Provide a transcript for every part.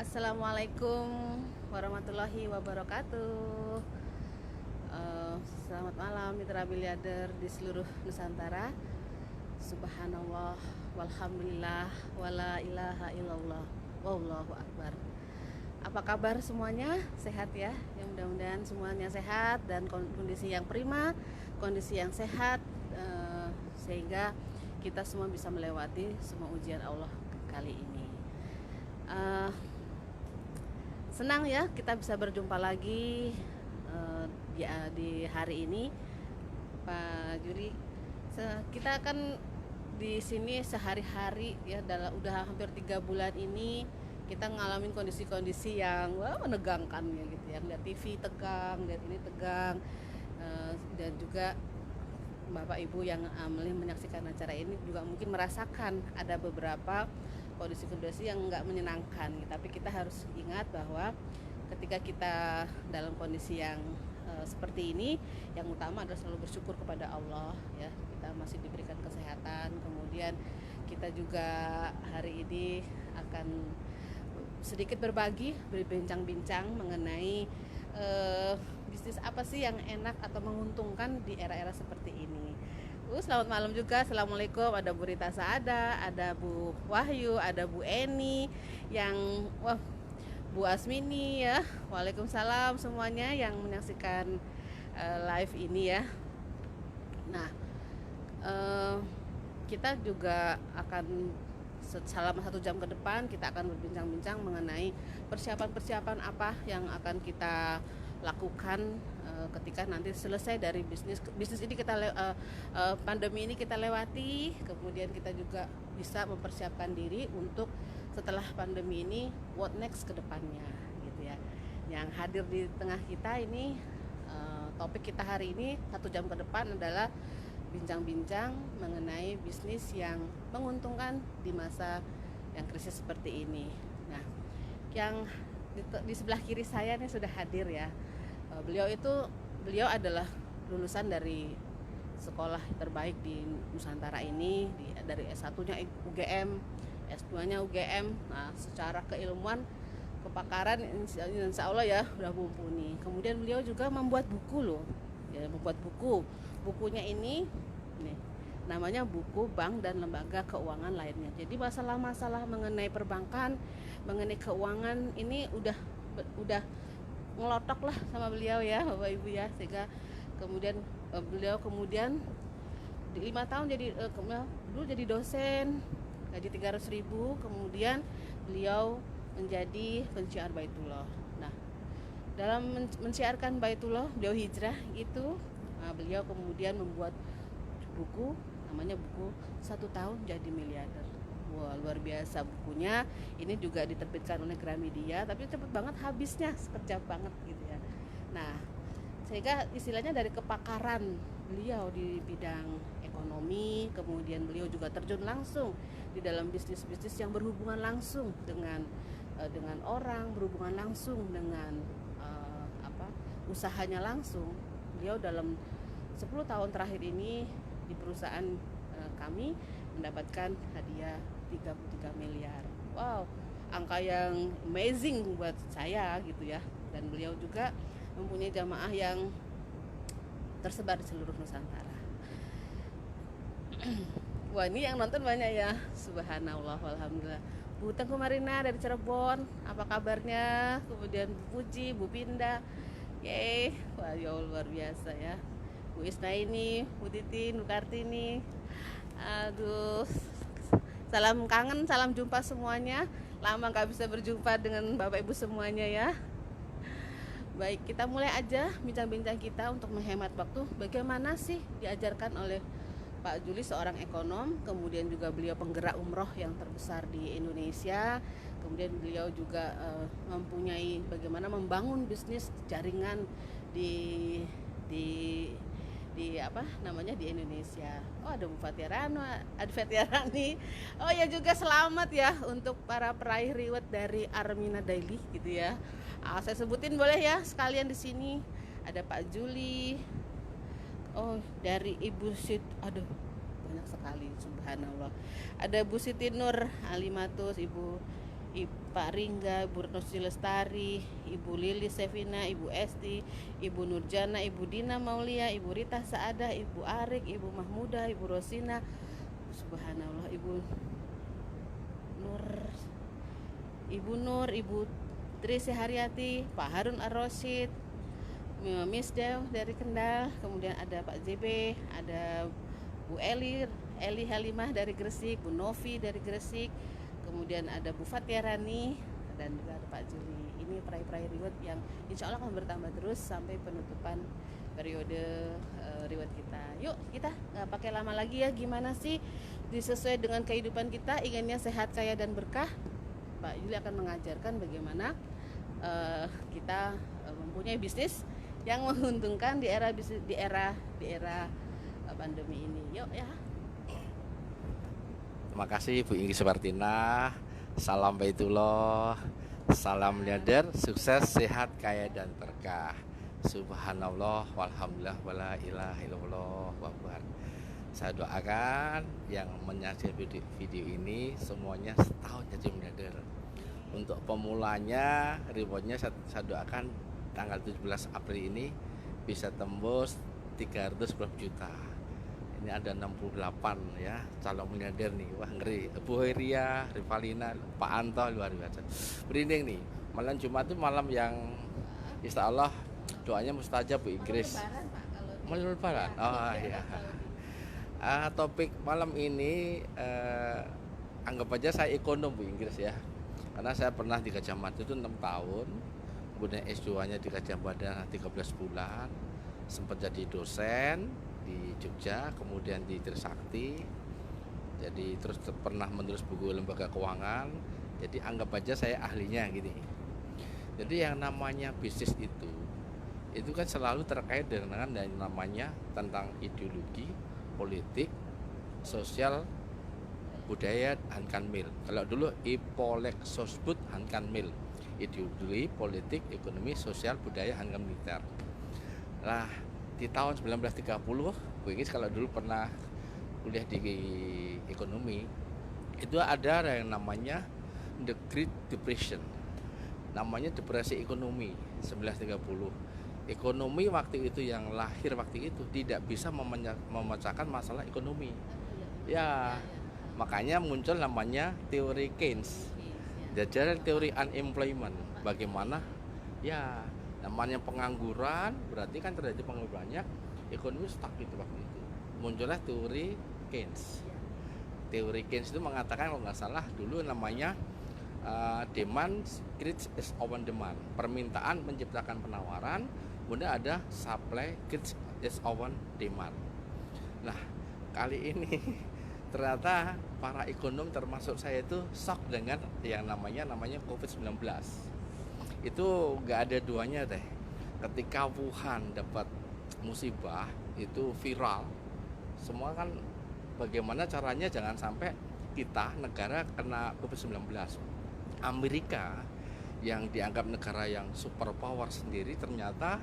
Assalamualaikum warahmatullahi wabarakatuh. Selamat malam mitra miliarder di seluruh Nusantara. Subhanallah, walhamdulillah, wala ilaha illallah, wallahu akbar. Apa kabar semuanya? Sehat ya? Ya mudah-mudahan semuanya sehat dan kondisi yang prima, kondisi yang sehat, sehingga kita semua bisa melewati semua ujian Allah kali ini. Eh, Senang ya kita bisa berjumpa lagi di hari ini, Pak Juri. Kita akan di sini sehari-hari ya, udah hampir 3 bulan ini kita ngalamin kondisi-kondisi yang menegangkan ya gitu ya. Lihat TV tegang, lihat ini tegang, dan juga Bapak Ibu yang menyaksikan acara ini juga mungkin merasakan ada beberapa kondisi-kondisi yang nggak menyenangkan. Tapi kita harus ingat bahwa ketika kita dalam kondisi yang seperti ini, yang utama adalah selalu bersyukur kepada Allah ya. Kita masih diberikan kesehatan, kemudian kita juga hari ini akan sedikit berbagi, berbincang-bincang mengenai bisnis apa sih yang enak atau menguntungkan di era-era seperti ini. Selamat malam juga. Assalamualaikum. Ada Bu Rita Saada, ada Bu Wahyu, ada Bu Eni, yang Bu Asmini ya. Waalaikumsalam semuanya yang menyaksikan live ini ya. Nah, kita juga akan selama 1 jam ke depan kita akan berbincang-bincang mengenai persiapan-persiapan apa yang akan kita lakukan ketika nanti selesai dari bisnis ini kita pandemi ini kita lewati, kemudian kita juga bisa mempersiapkan diri untuk setelah pandemi ini what next ke depannya gitu ya. Yang hadir di tengah kita ini, topik kita hari ini 1 jam ke depan adalah bincang-bincang mengenai bisnis yang menguntungkan di masa yang krisis seperti ini. Nah, yang di sebelah kiri saya ini sudah hadir ya. Beliau adalah lulusan dari sekolah terbaik di Nusantara ini, dari S1-nya UGM, S2-nya UGM. Nah, secara keilmuan, kepakaran insya Allah ya udah mumpuni. Kemudian beliau juga membuat buku loh, ya, membuat buku. Bukunya ini nih, namanya buku Bank dan Lembaga Keuangan Lainnya. Jadi masalah-masalah mengenai perbankan, mengenai keuangan ini udah ngelotok lah sama beliau ya Bapak Ibu ya, sehingga kemudian beliau kemudian di 5 tahun jadi dulu jadi dosen gaji 300.000, kemudian beliau menjadi pensiar Baitullah. Nah, dalam mensiarkan Baitullah beliau hijrah itu, beliau kemudian membuat buku namanya buku 1 tahun jadi miliarder. Wah, luar biasa bukunya. Ini juga diterbitkan oleh Gramedia, tapi cepet banget habisnya, sekejap banget gitu ya. Nah, sehingga istilahnya dari kepakaran beliau di bidang ekonomi, kemudian beliau juga terjun langsung di dalam bisnis-bisnis yang berhubungan langsung dengan orang, berhubungan langsung dengan usahanya langsung. Beliau dalam 10 tahun terakhir ini di perusahaan kami mendapatkan hadiah 33 miliar. Wow, angka yang amazing buat saya gitu ya. Dan beliau juga mempunyai jamaah yang tersebar di seluruh Nusantara. Wah, ini yang nonton banyak ya. Subhanallah, walhamdulillah. Bu Tengku Marina dari Cirebon, apa kabarnya? Kemudian Bu Puji, Bu Pinda. Yeay, wah ya luar biasa ya. Bu Isna ini, Bu Titi, Bu Kartini. Aduh, salam kangen, salam jumpa semuanya. Lama gak bisa berjumpa dengan Bapak Ibu semuanya ya. Baik, kita mulai aja bincang-bincang kita untuk menghemat waktu. Bagaimana sih diajarkan oleh Pak Juli, seorang ekonom, kemudian juga beliau penggerak umroh yang terbesar di Indonesia. Kemudian beliau juga mempunyai bagaimana membangun bisnis jaringan di apa namanya di Indonesia. Oh, ada Bu Fatiarano, ada Fatiarani. Oh ya, juga selamat ya untuk para peraih reward dari Armina Daily gitu ya. Saya sebutin boleh ya sekalian di sini. Ada Pak Juli. Oh, dari Ibu aduh banyak sekali, subhanallah. Ada Bu Siti Nur Alimatus, Ibu Pak Ringga, Ibu Retno Lestari, Ibu Lili Sevina, Ibu Esti, Ibu Nurjana, Ibu Dina Maulia, Ibu Rita Saadah, Ibu Arik, Ibu Mahmudah, Ibu Rosina, subhanallah, Nur, Ibu Nur, Ibu Tri Haryati, Pak Harun Ar-Rasyid, Miss Dew dari Kendal, kemudian ada Pak JB, ada Bu Eli Halimah dari Gresik, Bu Novi dari Gresik, kemudian ada Bu Fatia Rani, dan juga ada Pak Juli. Ini peraih-peraih reward yang insya Allah akan bertambah terus sampai penutupan periode reward kita. Yuk kita nggak pakai lama lagi ya, gimana sih disesuai dengan kehidupan kita, inginnya sehat, kaya, dan berkah. Pak Juli akan mengajarkan bagaimana kita mempunyai bisnis yang menguntungkan di era pandemi ini. Yuk ya. Terima kasih Bu Inggi Supartina. Salam Baitullah, salam miliarder, sukses, sehat, kaya, dan berkah. Subhanallah, walhamdulillah, wala ilaha illallah, wabar. Saya doakan yang menyaksikan video ini semuanya setahun jadi miliarder. Untuk pemulanya, rewardnya saya doakan tanggal 17 April ini bisa tembus 300 juta. Ini ada 68 ya calon miliarder nih. Wah ngeri. Bu Heria, Rivalina, Pak Anto luar biasa. Berinding nih. Malam Jumat itu malam yang insya Allah doanya mustajab Bu Inggris. Malam Lebaran. Oh iya. Topik malam ini anggap aja saya ekonom Bu Inggris ya. Karena saya pernah di Gajah Mada itu 6 tahun. Kemudian S2-nya di Gajah Mada 13 bulan. Sempat jadi dosen di Jogja, kemudian di Trisakti, jadi terus pernah menulis buku lembaga keuangan. Jadi anggap aja saya ahlinya gini. Jadi yang namanya bisnis itu kan selalu terkait dengan yang namanya tentang ideologi, politik, sosial, budaya, Hankan Mil. Kalau dulu Ipolek Sosbud Hankan Mil, ideologi, politik, ekonomi, sosial, budaya, Hankan Militer. Nah, di tahun 1930, Bu Inggris kalau dulu pernah kuliah di ekonomi, itu ada yang namanya The Great Depression. Namanya depresi ekonomi 1930. Ekonomi waktu itu yang lahir waktu itu tidak bisa memecahkan masalah ekonomi. Ya, makanya muncul namanya teori Keynes. Jajaran teori unemployment. Bagaimana? Ya, namanya pengangguran, berarti kan terjadi penganggurannya, ekonomi stuck itu waktu itu. Muncullah teori Keynes. Teori Keynes itu mengatakan kalau nggak salah dulu namanya demand creates its own demand. Permintaan menciptakan penawaran, kemudian ada supply creates its own demand. Nah, kali ini ternyata para ekonom termasuk saya itu shock dengan yang namanya COVID-19. Itu nggak ada duanya deh. Ketika Wuhan dapat musibah itu viral, semua kan bagaimana caranya jangan sampai kita negara kena COVID-19. Amerika yang dianggap negara yang superpower sendiri ternyata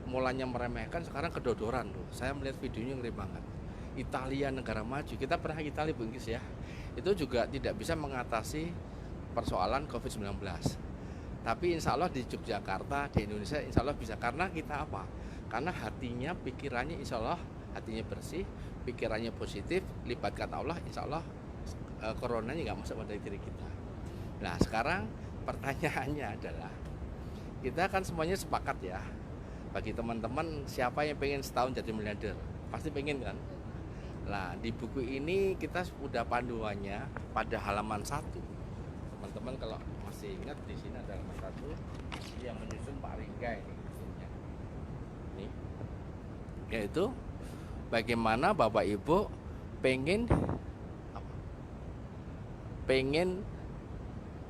mulanya meremehkan, sekarang kedodoran loh. Saya melihat videonya ngeri banget. Italia negara maju, kita pernah ke Italia Bu Inggris ya, itu juga tidak bisa mengatasi persoalan COVID-19. Tapi insya Allah di Yogyakarta, di Indonesia insya Allah bisa. Karena kita apa? Karena hatinya, pikirannya insya Allah hatinya bersih, pikirannya positif, lipat kata Allah, insya Allah coronanya nggak masuk pada diri kita. Nah sekarang pertanyaannya adalah, kita kan semuanya sepakat ya, bagi teman-teman siapa yang pengen setahun jadi miliarder? Pasti pengen kan? Nah di buku ini kita sudah panduannya pada halaman 1. Teman-teman kalau masih ingat, di sini ada halaman 1 yang menyusun Pak Ringga ini, yaitu bagaimana Bapak Ibu pengen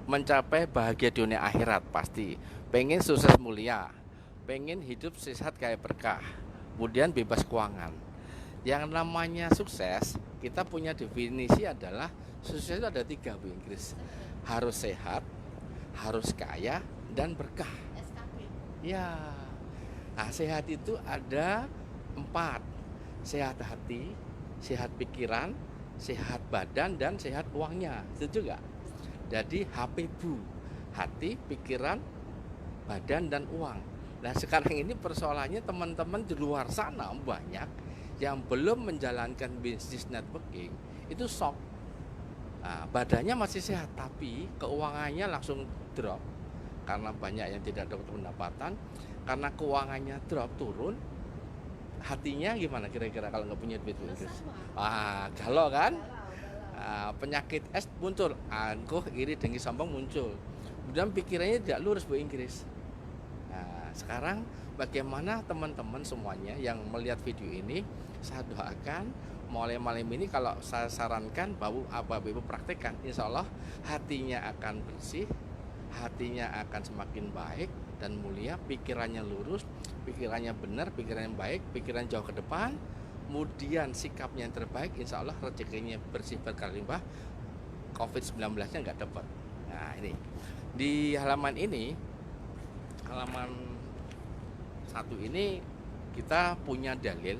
mencapai bahagia dunia akhirat, pasti pengen sukses mulia, pengen hidup sehat kaya berkah, kemudian bebas keuangan. Yang namanya sukses, kita punya definisi adalah sukses itu ada 3 Bu Inggris. Harus sehat, harus kaya, dan berkah. Ya. Nah, sehat itu ada 4. Sehat hati, sehat pikiran, sehat badan, dan sehat uangnya. Itu juga. Jadi HP bu, hati, pikiran, badan dan uang. Nah sekarang ini persoalannya teman-teman di luar sana banyak yang belum menjalankan bisnis networking itu shock. Nah, badannya masih sehat tapi keuangannya langsung drop karena banyak yang tidak dapat pendapatan, karena keuangannya drop turun, hatinya gimana kira-kira kalau nggak punya duit Bu Inggris? Galau kan? Penyakit es muncul, angkuh, iri, dengki, sombong muncul. Kemudian pikirannya tidak lurus Bu Inggris. Nah, sekarang bagaimana teman-teman semuanya yang melihat video ini, saya doakan mulai malam ini kalau saya sarankan Bapak Ibu praktekkan, insya Allah hatinya akan bersih, hatinya akan semakin baik dan mulia, pikirannya lurus, pikirannya benar, pikirannya baik, pikiran jauh ke depan, kemudian sikapnya yang terbaik, insya Allah rezekinya bersih berkalimpah, COVID-19-nya nggak dapat. Nah ini di halaman ini, halaman 1 ini kita punya dalil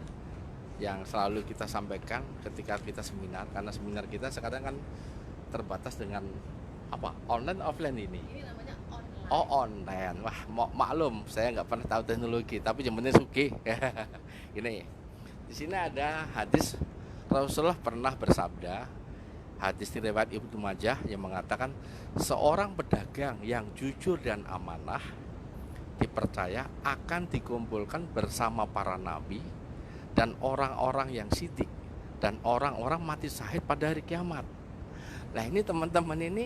yang selalu kita sampaikan ketika kita seminar, karena seminar kita sekarang kan terbatas dengan online offline ini. Ini namanya online. Oh online, wah maklum saya nggak pernah tahu teknologi, tapi yang penting sugih. Ini di sini ada hadis Rasulullah pernah bersabda, hadis riwayat Ibnu Majah yang mengatakan seorang pedagang yang jujur dan amanah dipercaya akan dikumpulkan bersama para nabi dan orang-orang yang sidik dan orang-orang mati syahid pada hari kiamat. Nah ini teman-teman ini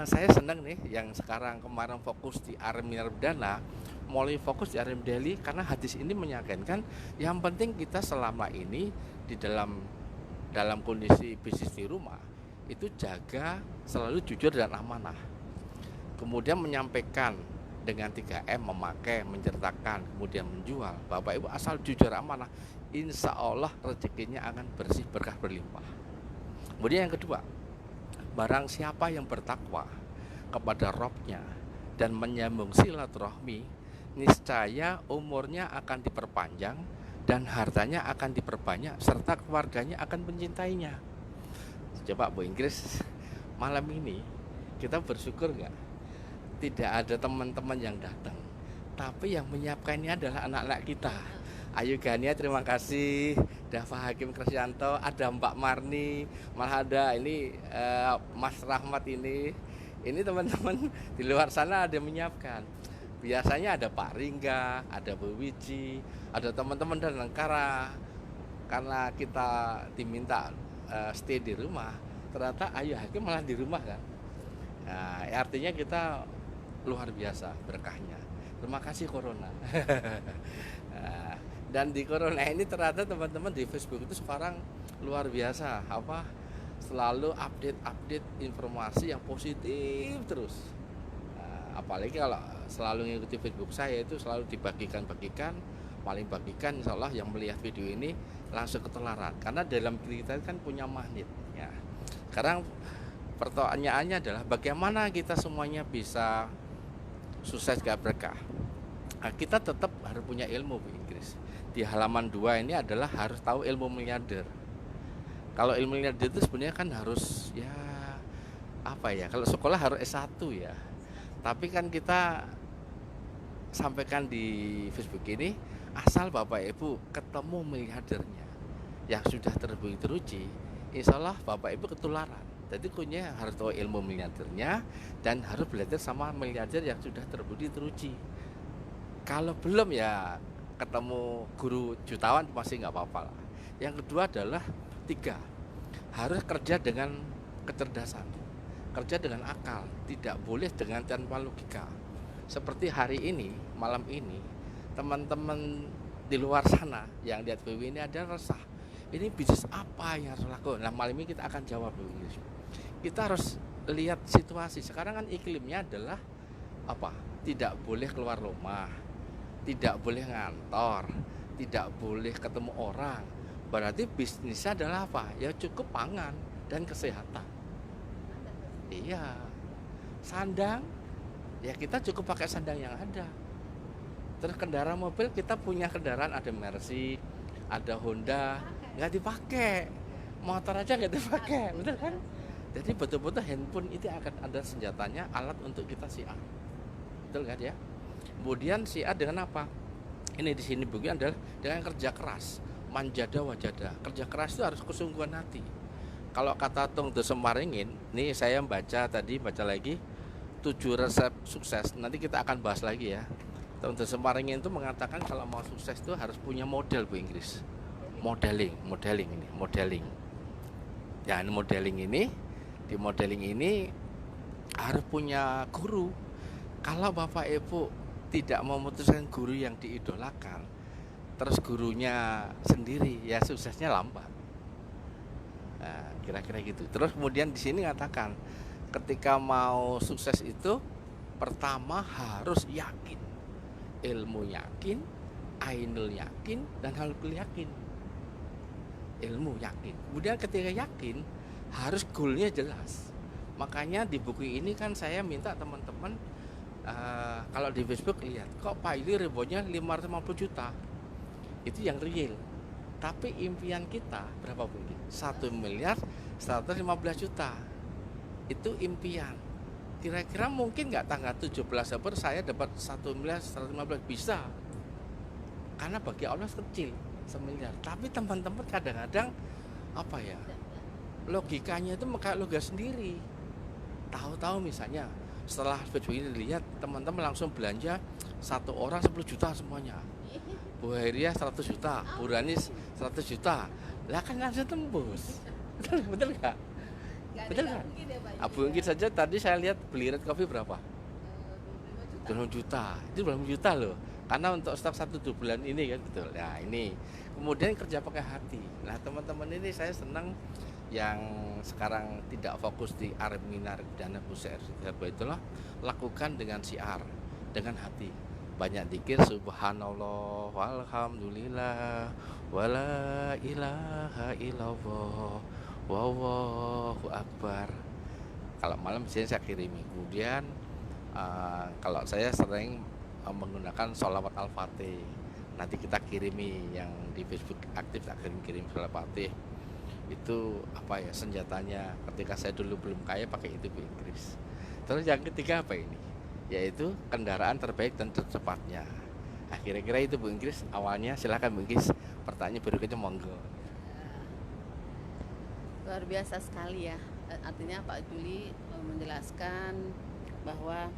saya senang nih yang sekarang kemarin fokus di Arim Mirbdana, mulai fokus di Arim Daily, karena hadis ini meyakinkan yang penting kita selama ini di dalam kondisi bisnis di rumah itu jaga selalu jujur dan amanah. Kemudian menyampaikan dengan 3M, memakai, menceritakan, kemudian menjual. Bapak Ibu asal jujur amanah, insya Allah rezekinya akan bersih, berkah, berlimpah. Kemudian yang kedua, barang siapa yang bertakwa kepada Robnya dan menyambung silaturahmi, niscaya umurnya akan diperpanjang dan hartanya akan diperbanyak serta keluarganya akan mencintainya. Coba Bu Inggris, malam ini kita bersyukur nggak? Tidak ada teman-teman yang datang, tapi yang menyiapkan ini adalah anak-anak kita. Ayu Gania terima kasih, Dava Hakim Krisyanto, ada Mbak Marni, malah ada ini Mas Rahmat ini teman-teman di luar sana ada yang menyiapkan. Biasanya ada Pak Ringga, ada Bu Wiji, ada teman-teman dari Lengkara. Karena kita diminta stay di rumah, ternyata Ayu Hakim malah di rumah kan. Nah, artinya kita luar biasa berkahnya. Terima kasih Corona. Dan di Corona ini ternyata teman-teman di Facebook itu sekarang luar biasa, selalu update informasi yang positif terus. Apalagi kalau selalu mengikuti Facebook saya itu selalu dibagikan, paling bagikan insya Allah yang melihat video ini langsung ketularan, karena dalam diri kita kan punya magnet ya. Sekarang pertanyaannya adalah bagaimana kita semuanya bisa sukses gak berkah. Nah, kita tetap harus punya ilmu Bu Inggris. Di halaman 2 ini adalah harus tahu ilmu miliarder. Kalau ilmu miliarder itu sebenarnya kan harus kalau sekolah harus S1 ya. Tapi kan kita sampaikan di Facebook ini, asal Bapak Ibu ketemu miliardernya yang sudah teruji, insya Allah Bapak Ibu ketularan. Jadi kuncinya harus tahu ilmu miliardernya dan harus belajar sama miliarder yang sudah teruji. Kalau belum ya ketemu guru jutawan masih nggak apa-apa lah. Yang kedua adalah 3, harus kerja dengan kecerdasan, kerja dengan akal, tidak boleh dengan tanpa logika. Seperti hari ini, malam ini, teman-teman di luar sana yang lihat video ini ada resah. Ini bisnis apa yang harus lakukan? Nah malam ini kita akan jawab Bu Inggris. Kita harus lihat situasi. Sekarang kan iklimnya adalah tidak boleh keluar rumah, tidak boleh ngantor, tidak boleh ketemu orang. Berarti bisnisnya adalah ya cukup pangan dan kesehatan. Iya. Sandang ya kita cukup pakai sandang yang ada. Terus kendaraan mobil kita punya kendaraan, ada Mercy, ada Honda, nggak dipakai. Motor aja nggak dipakai, betul kan? Jadi betul-betul handphone itu akan ada senjatanya, alat untuk kita syiar. Betul kan ya? Kemudian syiar dengan apa? Ini di sini buku adalah dengan kerja keras, manjada wajada. Kerja keras itu harus kesungguhan hati. Kalau kata Tung Desemaringin, nih saya baca lagi 7 resep sukses. Nanti kita akan bahas lagi ya. Tung Desemaringin itu mengatakan kalau mau sukses itu harus punya model, Bu Inggris. Modeling. Ya, di modeling ini harus punya guru. Kalau Bapak Ibu tidak memutuskan guru yang diidolakan, terus gurunya sendiri, ya suksesnya lambat. Nah, kira-kira gitu. Terus kemudian di sini katakan, ketika mau sukses itu pertama harus yakin, ilmu yakin, ainul yakin, dan halukul yakin. Ilmu yakin. Kemudian ketika yakin, harus goalnya jelas. Makanya di buku ini kan saya minta teman-teman, kalau di Facebook lihat, kok Pak Ili rewardnya 550 juta, itu yang real. Tapi impian kita berapa Bu? 1 miliar 115 juta, itu impian. Kira-kira mungkin nggak tanggal 17 Oktober saya dapat 1 miliar 115? Bisa, karena bagi Allah kecil 1 miliar. Tapi teman-teman kadang-kadang apa ya, logikanya itu kayak logika sendiri. Tahu-tahu misalnya setelah Facebook ini dilihat, teman-teman langsung belanja satu orang 10 juta semuanya. Bu Heriah 100 juta, Bu Ranis 100 juta. Lah kan langsung tembus. Betul nggak? Betul nggak? Abu Inggit saja tadi saya lihat beli red coffee berapa? 20 juta. Itu 20 juta loh. Karena untuk stok 1-2 bulan ini kan, betul. Nah ini kemudian kerja pakai hati. Nah teman-teman ini saya senang yang sekarang tidak fokus di Arminar Dana Pusat itulah, lakukan dengan syiar, dengan hati. Banyak zikir subhanallah walhamdulillah wala ilaha illallah wallahu akbar. Kalau malam biasanya saya kirimi. Kemudian kalau saya sering menggunakan sholawat al-fatih. Nanti kita kirimi yang di Facebook aktif, tak kirim sholawat al-fatih. Itu apa ya, senjatanya ketika saya dulu belum kaya pakai itu Bu Inggris. Terus yang ketiga apa ini? Yaitu kendaraan terbaik dan tercepatnya. Nah, kira-kira itu Bu Inggris awalnya. Silakan Bu Inggris, pertanyaan berikutnya monggo. Luar biasa sekali ya. Artinya Pak Juli menjelaskan bahwa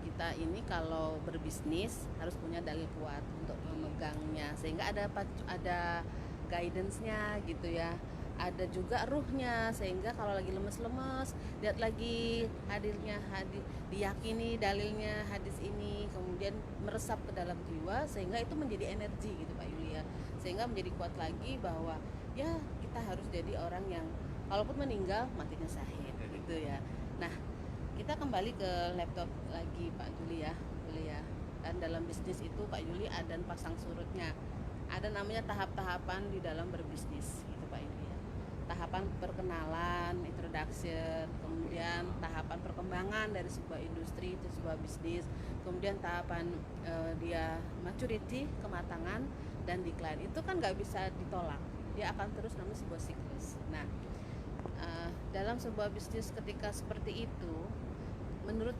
kita ini kalau berbisnis harus punya dalil kuat untuk memegangnya, sehingga ada guidance-nya gitu ya. Ada juga ruhnya, sehingga kalau lagi lemes-lemes lihat lagi hadirnya, diyakini dalilnya hadis ini, kemudian meresap ke dalam jiwa sehingga itu menjadi energi gitu Pak Yulia, sehingga menjadi kuat lagi bahwa ya kita harus jadi orang yang kalaupun meninggal matinya syahid gitu ya. Nah kita kembali ke laptop lagi Pak Juli ya, boleh ya. Dan dalam bisnis itu Pak Juli ada pasang surutnya, ada namanya tahap-tahapan di dalam berbisnis gitu Pak Juli ya. Tahapan perkenalan, introduction, kemudian tahapan perkembangan dari sebuah industri itu sebuah bisnis, kemudian tahapan dia maturity, kematangan, dan decline. Itu kan nggak bisa ditolak, dia akan terus namanya sebuah siklus. Nah dalam sebuah bisnis ketika seperti itu, menurut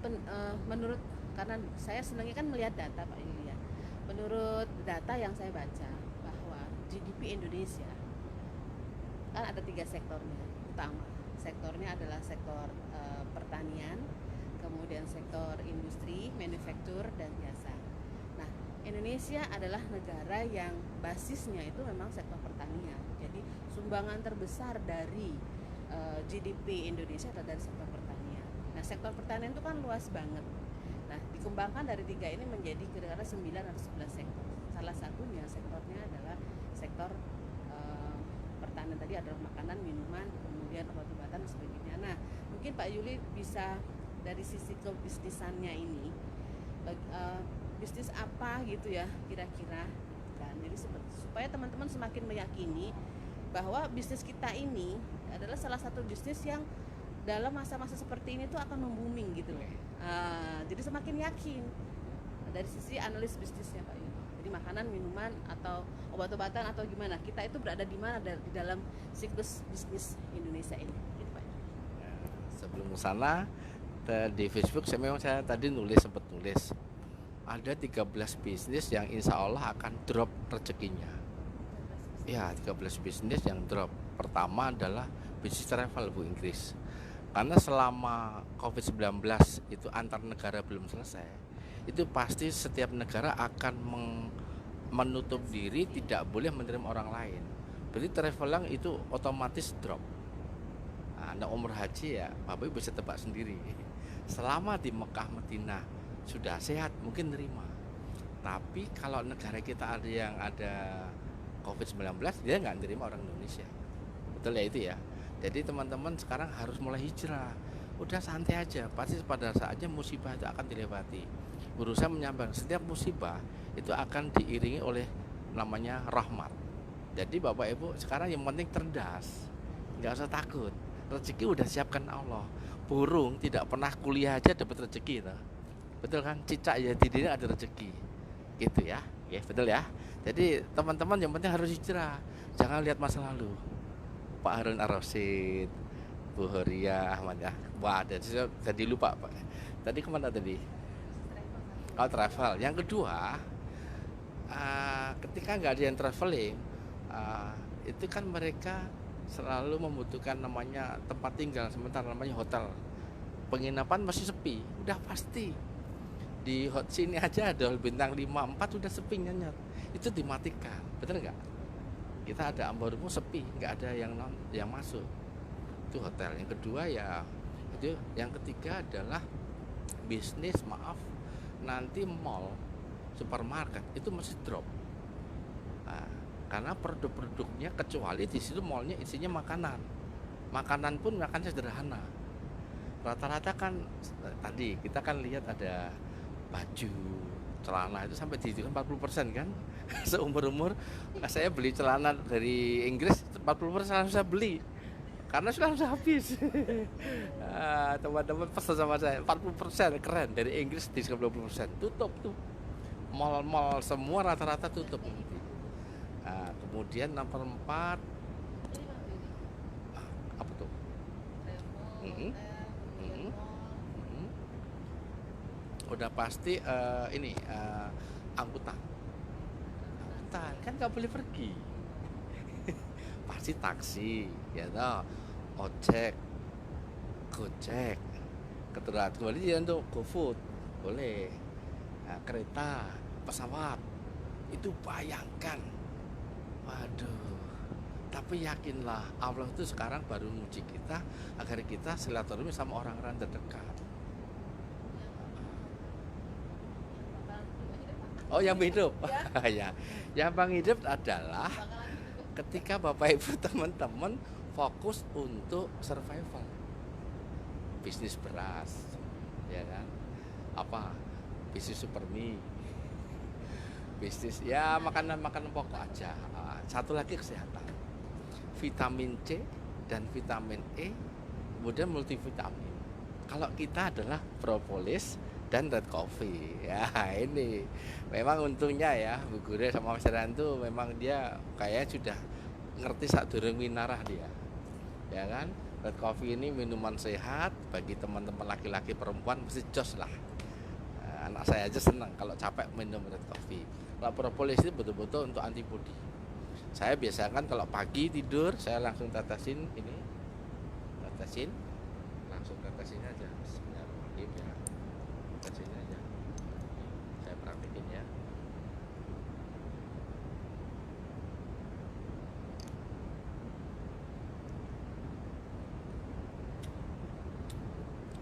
karena saya senangnya kan melihat data Pak Yulia. Menurut data yang saya baca bahwa GDP Indonesia kan ada 3 sektornya utama. Sektornya adalah sektor pertanian, kemudian sektor industri, manufaktur, dan jasa. Nah, Indonesia adalah negara yang basisnya itu memang sektor pertanian. Jadi sumbangan terbesar dari GDP Indonesia adalah dari sektor pertanian. Nah, sektor pertanian itu kan luas banget. Nah, dikembangkan dari 3 ini menjadi kira-kira 9 atau 11 sektor. Salah satunya sektornya adalah sektor pertanian tadi adalah makanan, minuman, kemudian obat-obatan dan sebagainya. Nah, mungkin Pak Yuli bisa dari sisi kebisnisannya ini, bisnis apa gitu ya kira-kira. Dan jadi supaya teman-teman semakin meyakini bahwa bisnis kita ini adalah salah satu bisnis yang dalam masa-masa seperti ini tuh akan membooming gitu loh. Jadi semakin yakin dari sisi analis bisnisnya Pak Yuli. Jadi makanan, minuman, atau obat-obatan atau gimana, kita itu berada di mana di dalam siklus bisnis Indonesia ini. sebelum ke sana di Facebook saya tadi sempat nulis ada 13 bisnis yang insya Allah akan drop rezekinya. Ya, 13 bisnis yang drop. Pertama adalah bisnis travel Bu Inggris. Karena selama COVID-19 itu antar negara belum selesai, itu pasti setiap negara akan menutup diri, tidak boleh menerima orang lain. Berarti traveling itu otomatis drop. Nah, umur haji ya, Bapak Ibu bisa tebak sendiri. Selama di Mekah Madinah sudah sehat, mungkin nerima. Tapi kalau negara kita ada yang ada COVID-19, dia nggak nerima orang Indonesia. Betul ya itu ya. Jadi teman-teman sekarang harus mulai hijrah. Udah santai aja, pasti pada saatnya musibah itu akan dilewati. Berusaha menyampaikan setiap musibah itu akan diiringi oleh namanya rahmat. Jadi Bapak Ibu sekarang yang penting cerdas, nggak usah takut. Rezeki udah siapkan Allah. Burung tidak pernah kuliah aja dapat rezeki, nah. Betul kan? Cicak ya di diri ada rezeki, gitu ya. Ya betul ya. Jadi teman-teman yang penting harus hijrah, jangan lihat masa lalu. Pak Harun Ar-Rasyid, Bu Horia Ahmad ya. Wah, tadi lupa Pak. Tadi kemana tadi? Oh, travel. Yang kedua, ketika nggak ada yang traveling, itu kan mereka selalu membutuhkan namanya tempat tinggal sementara, namanya hotel. Penginapan masih sepi, udah pasti. Di sini aja ada bintang 5, 4 udah sepi nyenyet. Itu dimatikan, betul nggak? Kita ada Ambarumpo sepi, nggak ada yang masuk. Itu hotel. Yang kedua ya itu, yang ketiga adalah bisnis, nanti mall, supermarket itu masih drop. Nah, karena produk-produknya kecuali di situ mallnya isinya makanan pun makan sederhana. Rata-rata kan tadi kita kan lihat ada baju, celana itu sampai dijual 40% kan. Seumur-umur saya beli celana dari Inggris 40% saya beli karena sudah habis. Teman-teman pesan sama saya 40% keren, dari Inggris diskon 20%, tutup tuh mall-mall semua rata-rata tutup. Kemudian nomor 4 apa tuh? Udah pasti ini angkutan kan nggak boleh pergi. Pasti taksi ya toh, ojek, gojek, keterat kembali ya untuk GoFood boleh. Kereta, pesawat itu bayangkan, waduh. Tapi yakinlah Allah itu sekarang baru menguji kita agar kita silaturahmi sama orang-orang terdekat. Oh, yang hidup ya. Yang bang hidup adalah ketika Bapak Ibu teman-teman fokus untuk survival, bisnis beras, ya kan? Apa? Bisnis supermie, bisnis ya makanan pokok aja. Satu lagi kesehatan, vitamin C dan vitamin E, kemudian multivitamin. Kalau kita adalah propolis dan red coffee. Ya ini memang untungnya ya Bu Gure sama Mas Rantu, memang dia kayaknya sudah ngerti sak durung minarah dia, ya kan. Red coffee ini minuman sehat bagi teman-teman laki-laki perempuan, mesti jos lah. Anak saya aja senang kalau capek minum red coffee. Kalau propolis itu betul-betul untuk antibodi. Saya biasakan kalau pagi tidur saya langsung tetesin aja. Bismillahirrahmanirrahim ya. Tetesin aja. Saya praktekin ya.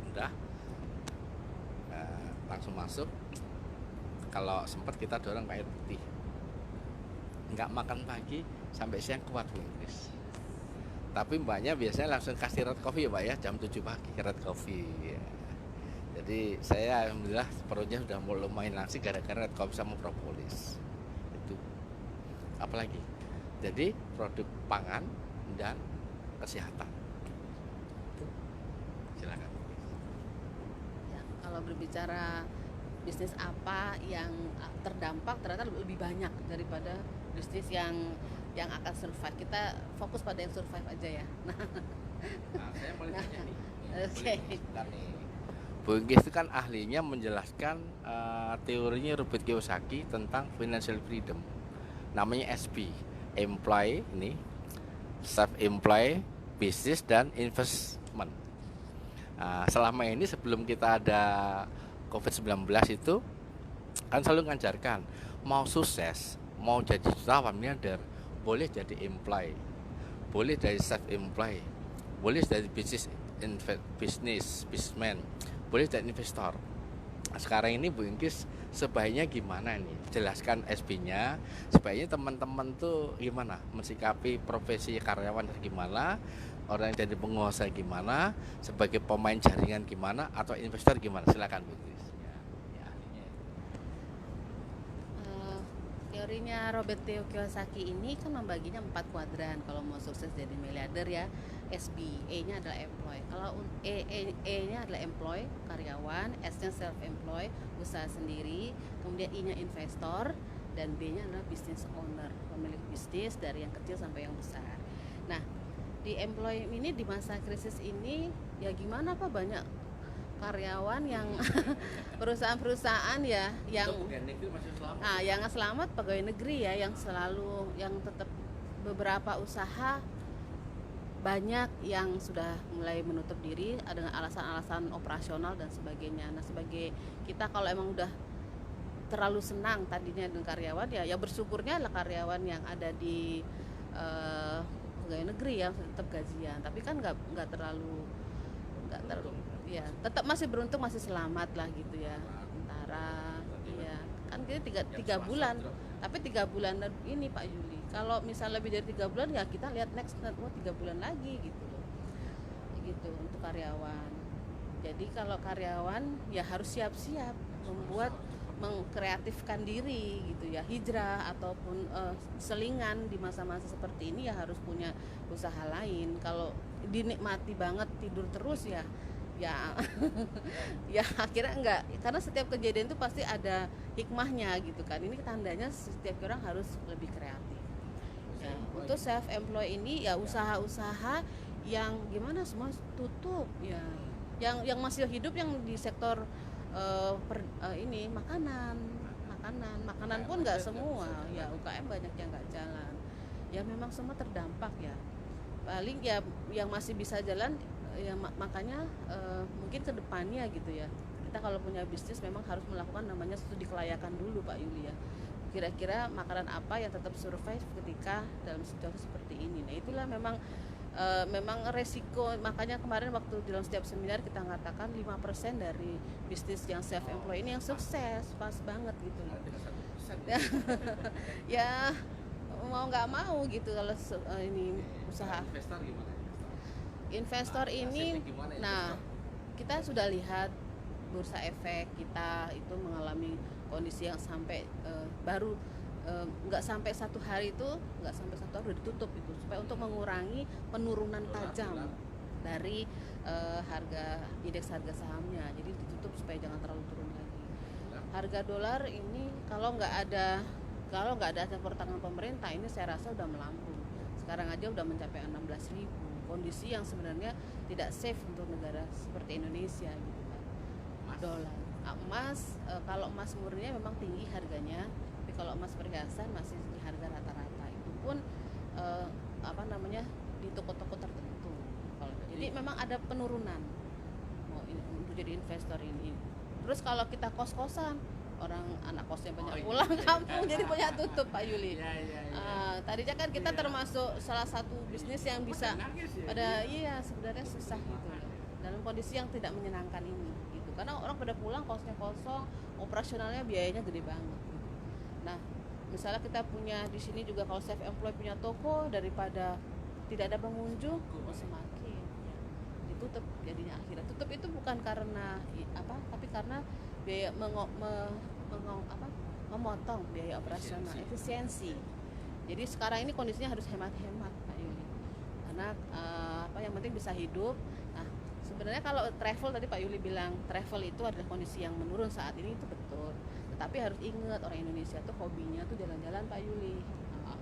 Udah. Langsung masuk. Kalau sempat kita dorong ke air putih. Nggak makan pagi sampai siang kuat Bu Inggris. Tapi mbaknya biasanya langsung kasih red coffee ya Mbak ya, jam 7 pagi red coffee ya. Jadi saya alhamdulillah perutnya sudah mulai lumayan langsing gara-gara red coffee sama propolis. Itu. Apalagi? Jadi produk pangan dan kesehatan. Itu. Silakan. Ya, kalau berbicara bisnis apa yang terdampak ternyata lebih banyak daripada bisnis yang akan survive. Kita fokus pada yang survive aja ya. Nah, saya mulai tanya nih. Oke. Nah, nih. Bu Inggris itu kan ahlinya menjelaskan teorinya Robert Kiyosaki tentang financial freedom. Namanya SP, employee ini, self employed, business dan investment. Selama ini sebelum kita ada COVID-19 itu kan selalu mengajarkan mau sukses, mau jadi jutawan miliarder, boleh jadi employee, boleh dari self employed, boleh dari businessman, boleh dari investor. Sekarang ini Bu Inggris sebaiknya gimana nih? Jelaskan SB-nya, sebaiknya teman-teman tuh gimana mensikapi profesi karyawan gimana, orang yang jadi pengusaha gimana, sebagai pemain jaringan gimana, atau investor gimana? Silakan Bu Inggris. Ya, ahlinya. Teorinya Robert Kiyosaki ini kan membaginya 4 kuadran kalau mau sukses jadi miliarder ya. SB, E-nya adalah employ. Kalau E-nya adalah employ, karyawan, S-nya self employ, usaha sendiri, kemudian I-nya investor, dan B-nya adalah business owner, pemilik bisnis dari yang kecil sampai yang besar. Nah, di employ ini di masa krisis ini ya gimana Pak, banyak karyawan yang perusahaan-perusahaan ya yang yang selamat pegawai negeri ya, yang selalu yang tetap beberapa usaha banyak yang sudah mulai menutup diri dengan alasan-alasan operasional dan sebagainya. Nah, sebagai kita kalau emang udah terlalu senang tadinya dengan karyawan ya bersyukurnya lah karyawan yang ada di pegawai negeri ya tetap gajian, tapi kan nggak terlalu ya tetap masih beruntung, masih selamat lah gitu ya. Sementara iya kan kita tiga bulan, tapi 3 bulan ini Pak Yuli, kalau misalnya lebih dari 3 bulan ya kita lihat next 3 bulan lagi gitu loh, gitu untuk karyawan. Jadi kalau karyawan ya harus siap-siap mengkreatifkan diri gitu ya, hijrah ataupun selingan di masa-masa seperti ini ya harus punya usaha lain. Kalau dinikmati banget tidur terus ya ya akhirnya enggak, karena setiap kejadian itu pasti ada hikmahnya gitu kan. Ini tandanya setiap orang harus lebih kreatif ya. Untuk self employed ini ya usaha-usaha yang gimana semua tutup ya, yang masih hidup yang di sektor ini makanan pun nggak semua ya, UKM banyak yang nggak jalan ya, memang semua terdampak ya. Paling ya yang masih bisa jalan ya makanya mungkin kedepannya gitu ya, kita kalau punya bisnis memang harus melakukan namanya studi kelayakan dulu Pak Yuli ya, kira-kira makanan apa yang tetap survive ketika dalam situasi seperti ini. Nah itulah memang resiko, makanya kemarin waktu dalam setiap seminar kita mengatakan 5% dari bisnis yang self employed ini yang sukses, pas banget gitu ya mau nggak mau gitu kalau ini usaha. Investor ini, nah kita sudah lihat bursa efek kita itu mengalami kondisi yang sampai baru nggak sampai 1 hari itu, nggak sampai 1 hari udah ditutup itu, supaya untuk mengurangi penurunan tajam dari indeks harga sahamnya. Jadi ditutup supaya jangan terlalu turun lagi. Harga dolar ini kalau nggak ada campur tangan pemerintah ini saya rasa udah melambung. Sekarang aja udah mencapai 16.000. Kondisi yang sebenarnya tidak safe untuk negara seperti Indonesia gitu kan. Dolar, emas, kalau emas murninya memang tinggi harganya, tapi kalau emas perhiasan masih di harga rata-rata. Itu pun di toko-toko tertentu. Jadi memang ada penurunan untuk jadi investor ini. Terus kalau kita kos-kosan, orang anak kosnya banyak pulang kampung, jadi banyak tutup Pak Yuli. Tadinya kan kita termasuk salah satu bisnis yang bisa sebenarnya susah gitu dalam kondisi yang tidak menyenangkan ini gitu, karena orang pada pulang kosnya kosong, operasionalnya biayanya gede banget gitu. Nah misalnya kita punya di sini juga kalau self employed punya toko, daripada tidak ada pengunjung semakin ditutup. Jadinya akhirnya tutup itu bukan karena tapi karena biaya memotong biaya operasional, efisiensi. Jadi sekarang ini kondisinya harus hemat-hemat Pak Yuli, karena yang penting bisa hidup. Nah sebenarnya kalau travel tadi Pak Yuli bilang travel itu adalah kondisi yang menurun saat ini, itu betul. Tetapi harus ingat orang Indonesia tuh hobinya tuh jalan-jalan Pak Yuli,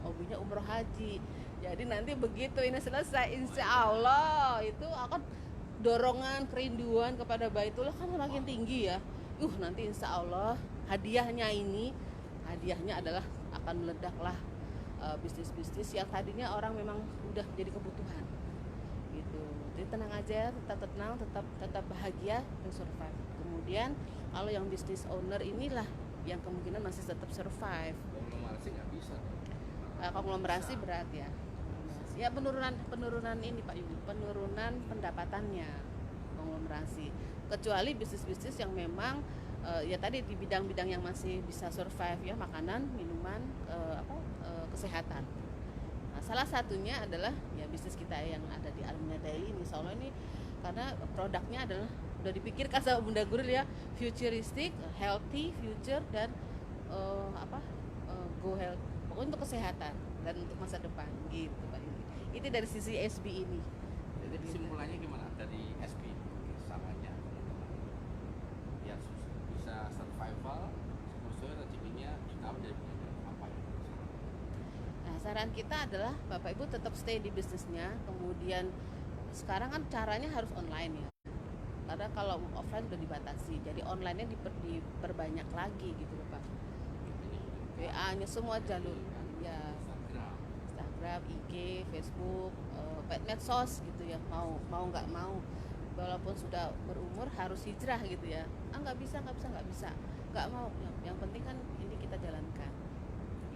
hobinya umroh haji. Jadi nanti begitu ini selesai, insya Allah itu akan dorongan kerinduan kepada Baitullah kan semakin tinggi ya. Nanti insya Allah hadiahnya adalah akan meledaklah bisnis-bisnis yang tadinya orang memang udah jadi kebutuhan gitu. Jadi tenang aja, tetap tenang, tetap bahagia dan survive. Kemudian kalau yang bisnis owner inilah yang kemungkinan masih tetap survive. Konglomerasi nggak bisa. Konglomerasi berat ya. Ya penurunan ini Pak Yudi, penurunan pendapatannya konglomerasi. Kecuali bisnis-bisnis yang memang ya tadi di bidang-bidang yang masih bisa survive ya, makanan, minuman, kesehatan. Nah, salah satunya adalah ya bisnis kita yang ada di Armina Daily ini. Soalnya ini karena produknya adalah udah dipikirkan sama Bunda Guril ya, futuristic, healthy, future dan go health, untuk kesehatan dan untuk masa depan gitu Pak Yudi. Itu dari sisi SB ini. Jadi kesimpulannya gimana dari SB samanya ya bisa survival sesuai rezekinya income dari apa ya? Nah, saran kita adalah Bapak Ibu tetap stay di bisnisnya. Kemudian sekarang kan caranya harus online ya. Karena kalau offline sudah dibatasi, jadi online-nya diperbanyak lagi gitu Bapak. WA-nya semua jalur ya, Instagram, IG, Facebook, medsos gitu ya. Mau nggak mau, walaupun sudah berumur harus hijrah gitu ya. Nggak bisa, nggak mau. Yang penting kan ini kita jalankan,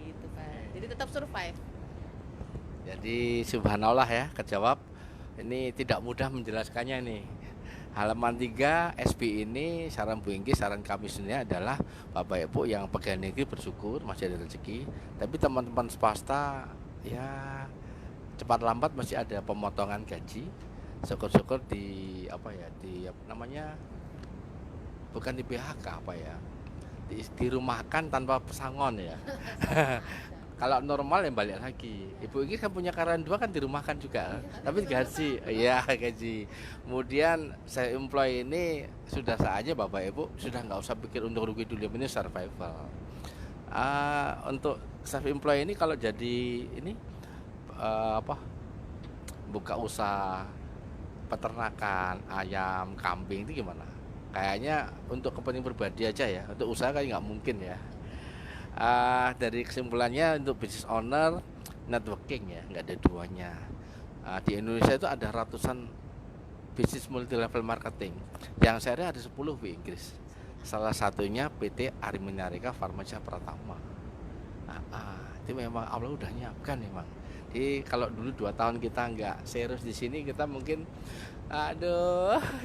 gitu Pak. Jadi tetap survive. Jadi subhanallah ya, kejawab. Ini tidak mudah menjelaskannya nih. Halaman 3 SP ini saran Bu Inggi, saran kami sebenarnya adalah Bapak Ibu yang pegawai negeri bersyukur masih ada rezeki, tapi teman-teman swasta ya cepat lambat masih ada pemotongan gaji. Syukur-syukur bukan di PHK dirumahkan tanpa pesangon ya. Kalau normal ya balik lagi. Ibu ini kan punya karyawan 2 kan dirumahkan juga, tapi gaji, gaji. Kemudian saya employ ini sudah saatnya Bapak Ibu sudah nggak usah pikir untung rugi dulu, ini survival. Untuk self employ ini kalau jadi ini buka usaha peternakan ayam, kambing itu gimana? Kayaknya untuk kepentingan pribadi aja ya, untuk usaha kan nggak mungkin ya. Dari kesimpulannya untuk business owner networking ya, nggak ada duanya. Di Indonesia itu ada ratusan bisnis multi level marketing. Yang saya ada 10 di Inggris. Salah satunya PT Arminarika Farmacia Pratama. Itu memang Allah udah nyiapkan memang. Jadi kalau dulu 2 tahun kita nggak serius di sini, kita mungkin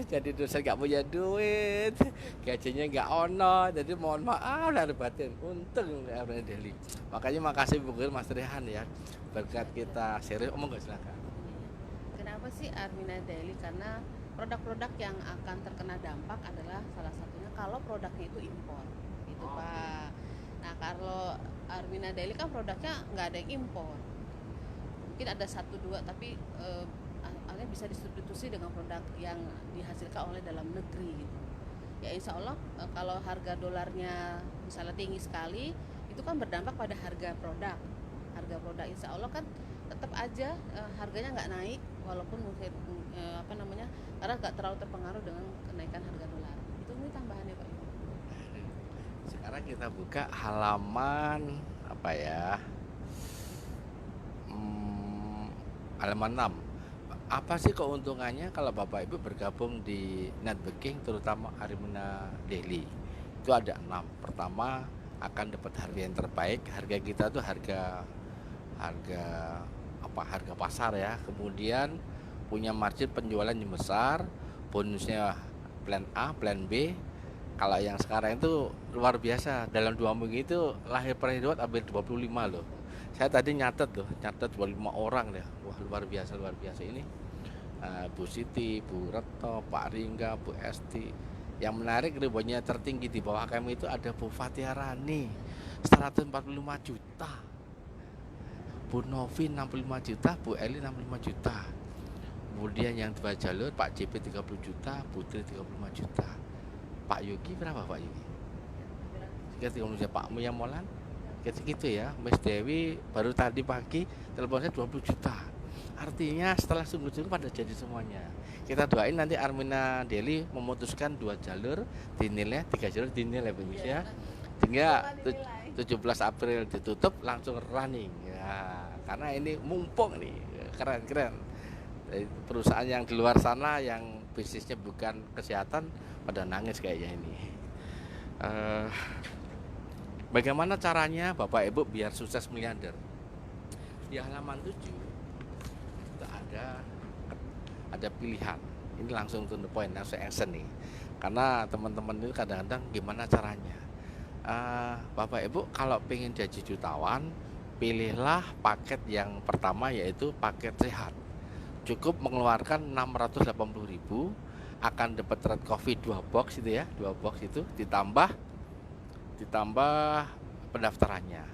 jadi dosen nggak punya duit, gajinya nggak ono, jadi mohon maaf lahir batin. Untung Armina Daily. Makanya makasih Bu Gil, Mas Rehan ya, berkat kita serius. Nggak silakan. Kenapa sih Armina Daily? Karena produk-produk yang akan terkena dampak adalah salah satunya kalau produknya itu impor, gitu Pak. Nah kalau Armina Daily kan produknya nggak ada yang impor, mungkin ada 1-2 tapi akhirnya bisa disubstitusi dengan produk yang dihasilkan oleh dalam negeri gitu. Ya insya Allah kalau harga dolarnya misalnya tinggi sekali, itu kan berdampak pada harga produk insya Allah kan tetap aja harganya nggak naik, walaupun mungkin karena nggak terlalu terpengaruh dengan kenaikan harga dolar. Itu mungkin tambahannya Pak Ibu. Sekarang kita buka halaman halaman 6. Apa sih keuntungannya kalau Bapak Ibu bergabung di networking, terutama Armina Daily? Itu ada 6. Pertama, akan dapat harga yang terbaik. Harga kita tuh harga pasar ya. Kemudian punya margin penjualan yang besar, bonusnya plan A, plan B. Kalau yang sekarang itu luar biasa. Dalam 2 minggu itu lahir peridot hampir 25 loh. Saya tadi nyatet 25 orang deh. Wah, luar biasa ini. Bu Siti, Bu Retno, Pak Ringga, Bu Esti. Yang menarik ribuannya tertinggi di bawah kami itu ada Bu Fatia Rani 145 juta, Bu Novi 65 juta, Bu Eli 65 juta. Kemudian yang 2 jalur Pak JP 30 juta, Putri 35 juta. Pak Yogi berapa Pak Yogi? Sekitar 30 juta. Pak Muya Molan gitu ya. Miss Dewi baru tadi pagi teleponnya 20 juta. Artinya setelah sungguh-sungguh pada jadi semuanya. Kita doain nanti Armina Deli memutuskan 2 jalur dinilai, 3 jalur dinilai ya. Sehingga 17 April ditutup langsung running ya. Karena ini mumpung nih, keren-keren. Perusahaan yang di luar sana yang bisnisnya bukan kesehatan pada nangis kayaknya ini. Bagaimana caranya Bapak Ibu biar sukses miliarder? Di halaman 7 itu ada pilihan. Ini langsung to the point, langsung action nih. Karena teman-teman itu kadang-kadang gimana caranya? Bapak Ibu kalau pengen jadi jutawan, pilihlah paket yang pertama yaitu paket sehat. Cukup mengeluarkan 680.000 akan dapat red coffee 2 box itu ya, 2 box itu ditambah pendaftarannya.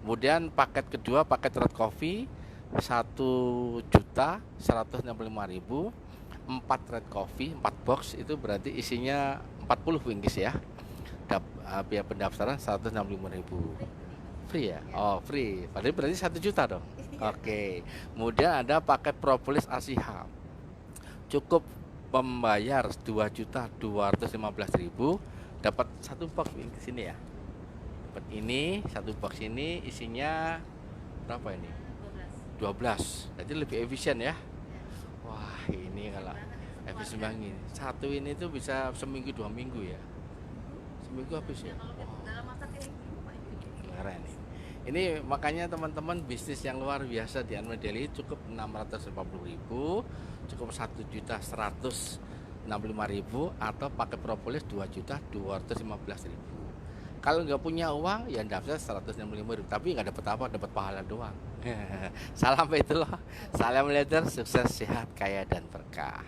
Kemudian paket kedua paket red coffee 1.165.000, 4 red coffee 4 box itu berarti isinya 40 bingkis ya. Biaya pendaftaran 165.000. Free ya? Oh, free. Padahal berarti 1 juta dong. Oke. Kemudian ada paket propolis Asiha. Cukup membayar 2.215.000 dapat 1 box bingkis ini ya. Dapat ini 1 box ini isinya berapa ini? 12. Jadi lebih efisien ya. Wah, ini kalau efisien banget. Satu ini tuh bisa seminggu 2 minggu ya. Seminggu habis ya. Wow. Keren. Ini makanya teman-teman bisnis yang luar biasa di Armina Deli cukup 650.000, cukup 1.165.000 atau pakai propolis 2.215.000. Kalau nggak punya uang ya daftar 165.000, tapi nggak dapat apa, dapat pahala doang. Salam itulah, salam leader, sukses, sehat, kaya dan berkah.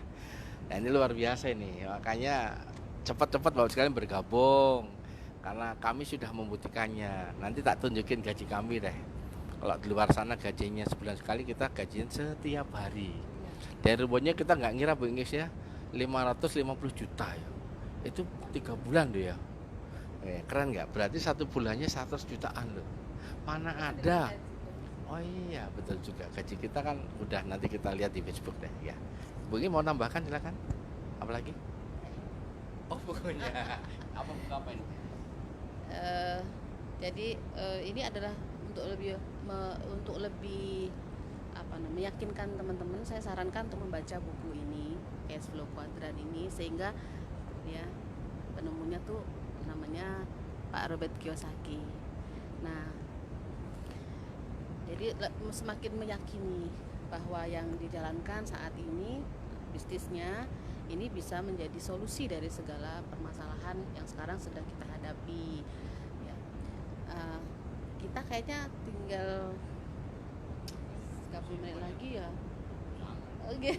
Nah ini luar biasa ini, makanya cepat-cepat Bapak sekalian bergabung karena kami sudah membuktikannya. Nanti tak tunjukin gaji kami deh. Kalau di luar sana gajinya sebulan sekali, kita gajian setiap hari. Dan rupanya kita nggak ngira Bu Inggris ya 550 juta ya. Itu 3 bulan tuh ya. Keren nggak? Berarti 1 bulannya 100 jutaan loh. Mana ada? Oh iya betul juga. Gaji kita kan udah nanti kita lihat di Facebook deh ya. Bu Inggris mau tambahkan silakan. Apalagi? Oh bukunya. Apa ini? Jadi ini adalah untuk lebih meyakinkan teman-teman, saya sarankan untuk membaca buku ini, Cash Flow Quadrant ini, sehingga ya penemunya tuh namanya Pak Robert Kiyosaki. Nah, jadi semakin meyakini bahwa yang dijalankan saat ini bisnisnya ini bisa menjadi solusi dari segala permasalahan yang sekarang sedang kita hadapi ya. Kita kayaknya tinggal 30 menit lagi ya. Oke.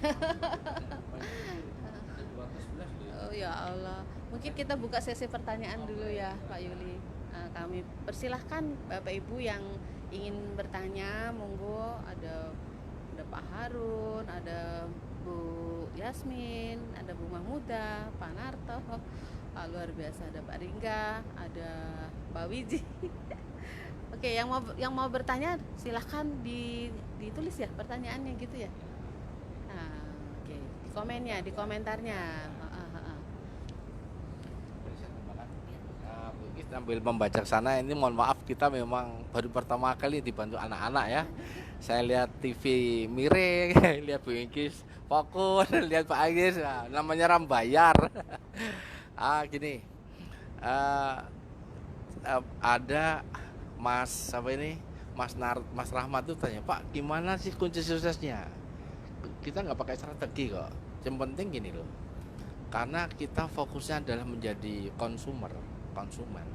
Oh ya Allah, mungkin kita buka sesi pertanyaan dulu ya Pak Yuli. Kami persilahkan Bapak Ibu yang ingin bertanya, monggo. Ada Pak Harun, ada Bu Yasmin, ada Bu Mahmuda, Pak Narto, luar biasa, ada Pak Ringga, ada Pak Wiji. Oke, yang mau bertanya silahkan ditulis ya pertanyaannya gitu ya. Oke, di komentarnya. Sambil membaca sana ini mohon maaf kita memang baru pertama kali dibantu anak-anak ya. Saya lihat TV miring, lihat Bu Inggris fokus, lihat Pak Agis, namanya rambayar. Gini, ada Mas Mas Rahmat tuh tanya, Pak gimana sih kunci suksesnya? Kita nggak pakai strategi kok. Yang penting gini loh, karena kita fokusnya adalah menjadi konsumen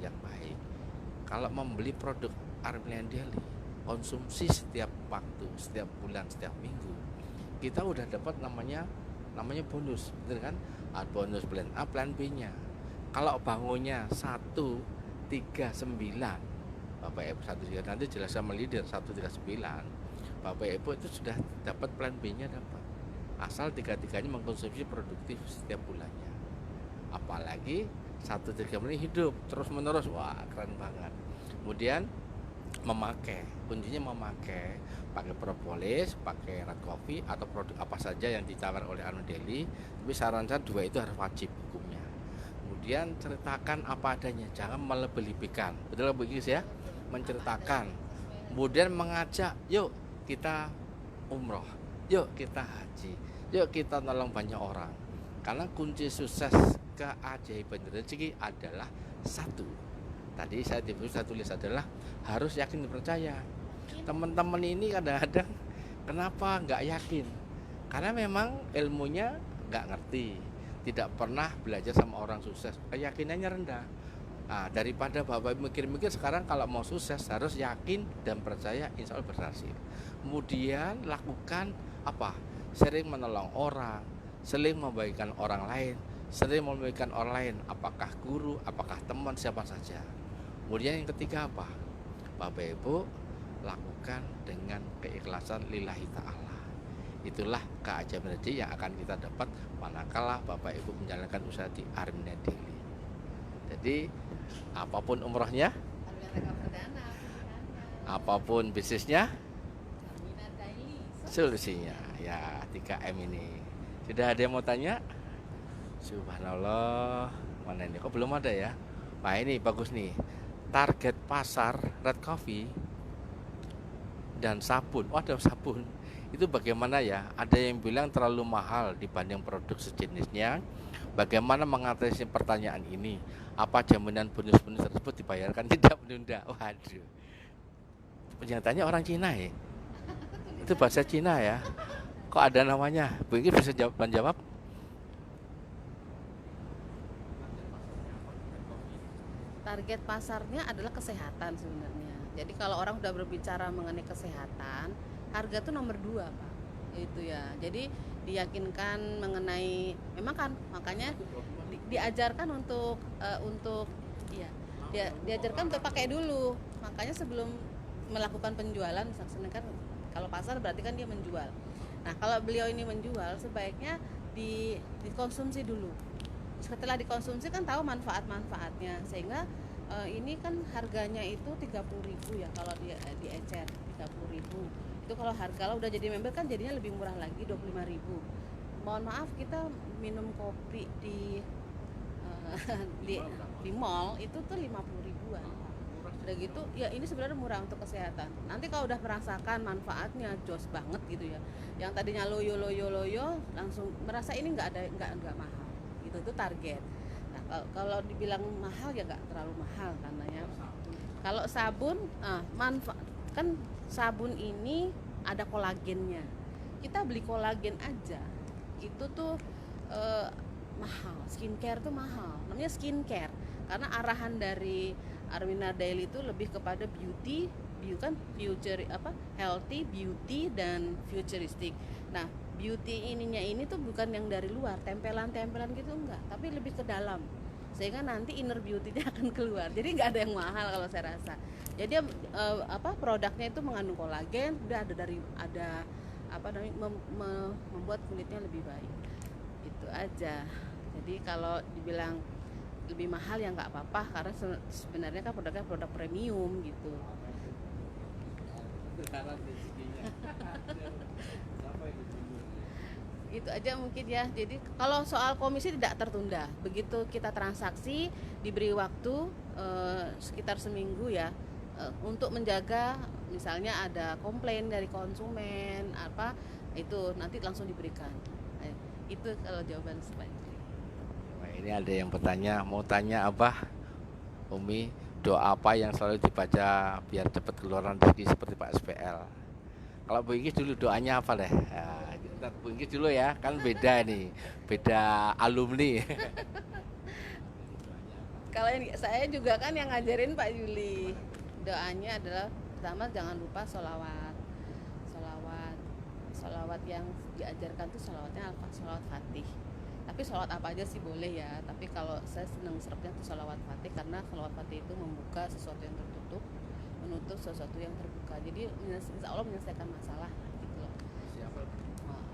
yang baik. Kalau membeli produk Armina Deli, konsumsi setiap waktu, setiap bulan, setiap minggu, kita udah dapat namanya bonus, betul kan? Bonus plan A, plan B-nya. Kalau bangunnya 139, Bapak Ibu 139 nanti jelas sama leader 139, Bapak Ibu itu sudah dapat plan B-nya dapat. Asal tiga-tiganya mengkonsumsi produktif setiap bulannya. Apalagi 139 hidup terus menerus, wah keren banget. Kemudian kuncinya memakai, pakai propolis, pakai red coffee atau produk apa saja yang ditawar oleh Armina Daily. Tapi saran saya dua itu harus wajib hukumnya. Kemudian ceritakan apa adanya, jangan melebih-lebihkan. Betul begitu ya? Menceritakan. Kemudian mengajak, yuk kita umroh, yuk kita haji, yuk kita nolong banyak orang. Karena kunci sukses keajaiban rezeki adalah satu. Tadi saya tulis adalah harus yakin dan percaya. Teman-teman ini kadang-kadang kenapa nggak yakin? Karena memang ilmunya nggak ngerti, tidak pernah belajar sama orang sukses, keyakinannya rendah. Nah, daripada Bapak mikir-mikir, sekarang kalau mau sukses harus yakin dan percaya, insya Allah berhasil. Kemudian lakukan apa? Sering menolong orang, sering membaikkan orang lain, sering membaikkan orang lain, apakah guru, apakah teman, siapa saja. Kemudian yang ketiga apa? Bapak Ibu lakukan dengan keikhlasan lillahi ta'ala. Itulah keajaiban rezeki yang akan kita dapat manakala Bapak Ibu menjalankan usaha di Armina Daily. Jadi apapun umrohnya, apapun bisnisnya, solusinya ya 3M ini. Sudah ada yang mau tanya? Subhanallah, mana ini? Kok belum ada ya? Nah ini bagus nih. Target pasar red coffee dan sabun. Oh, ada sabun. Itu bagaimana ya? Ada yang bilang terlalu mahal dibanding produk sejenisnya. Bagaimana mengatasi pertanyaan ini? Apa jaminan bonus-bonus tersebut dibayarkan tidak menunda? Waduh. Yang tanya orang Cina ya? Itu bahasa Cina ya? Kok ada namanya? Mungkin bisa jawab? Target pasarnya adalah kesehatan sebenarnya. Jadi kalau orang udah berbicara mengenai kesehatan, harga tuh nomor 2, Pak. Itu ya. Jadi diyakinkan mengenai, memang kan makanya diajarkan untuk diajarkan untuk pakai dulu. Makanya sebelum melakukan penjualan, misalnya kan kalau pasar berarti kan dia menjual. Nah, kalau beliau ini menjual, sebaiknya dikonsumsi dulu. Setelah dikonsumsi kan tahu manfaat-manfaatnya, sehingga ini kan harganya itu 30.000 ya kalau diecer 30.000. Itu kalau udah jadi member kan jadinya lebih murah lagi 25.000. Mohon maaf, kita minum kopi di mall itu tuh 50.000-an. Udah gitu ya, ini sebenarnya murah untuk kesehatan. Nanti kalau udah merasakan manfaatnya jos banget gitu ya, yang tadinya loyo langsung merasa ini nggak mahal. Itu target. Nah, kalau dibilang mahal ya nggak terlalu mahal karena ya. Kalau sabun, manfaat kan sabun ini ada kolagennya. Kita beli kolagen aja itu tuh mahal. Skincare tuh mahal. Namanya skincare karena arahan dari Armina Daily itu lebih kepada beauty kan healthy, beauty dan futuristic. Nah, beauty ini tuh bukan yang dari luar, tempelan gitu enggak, tapi lebih ke dalam, sehingga nanti inner beauty-nya akan keluar. Jadi nggak ada yang mahal kalau saya rasa. Jadi produknya itu mengandung kolagen, udah membuat kulitnya lebih baik. Itu aja. Jadi kalau dibilang lebih mahal ya nggak apa-apa, karena sebenarnya kan produknya produk premium gitu. Itu aja mungkin ya. Jadi kalau soal komisi tidak tertunda, begitu kita transaksi diberi waktu sekitar seminggu ya, untuk menjaga misalnya ada komplain dari konsumen itu nanti langsung diberikan. Itu kalau jawaban selanjutnya. Nah, ini ada yang bertanya, mau tanya apa Umi, doa apa yang selalu dibaca biar cepat keluaran rezeki seperti Pak SPL? Kalau Bu Inggis dulu doanya apa deh? Nah, kita Bu Inggis dulu ya, kan beda nih, beda alumni. Kalau saya juga kan yang ngajarin Pak Yuli. Doanya adalah pertama jangan lupa sholawat yang diajarkan tuh sholawatnya sholawat Fatih. Tapi sholawat apa aja sih boleh ya. Tapi kalau saya senang serapnya tuh sholawat Fatih, karena sholawat Fatih itu membuka sesuatu yang tertutup, menutup sesuatu yang terbuka. Jadi insya Allah menyelesaikan masalah gitu loh.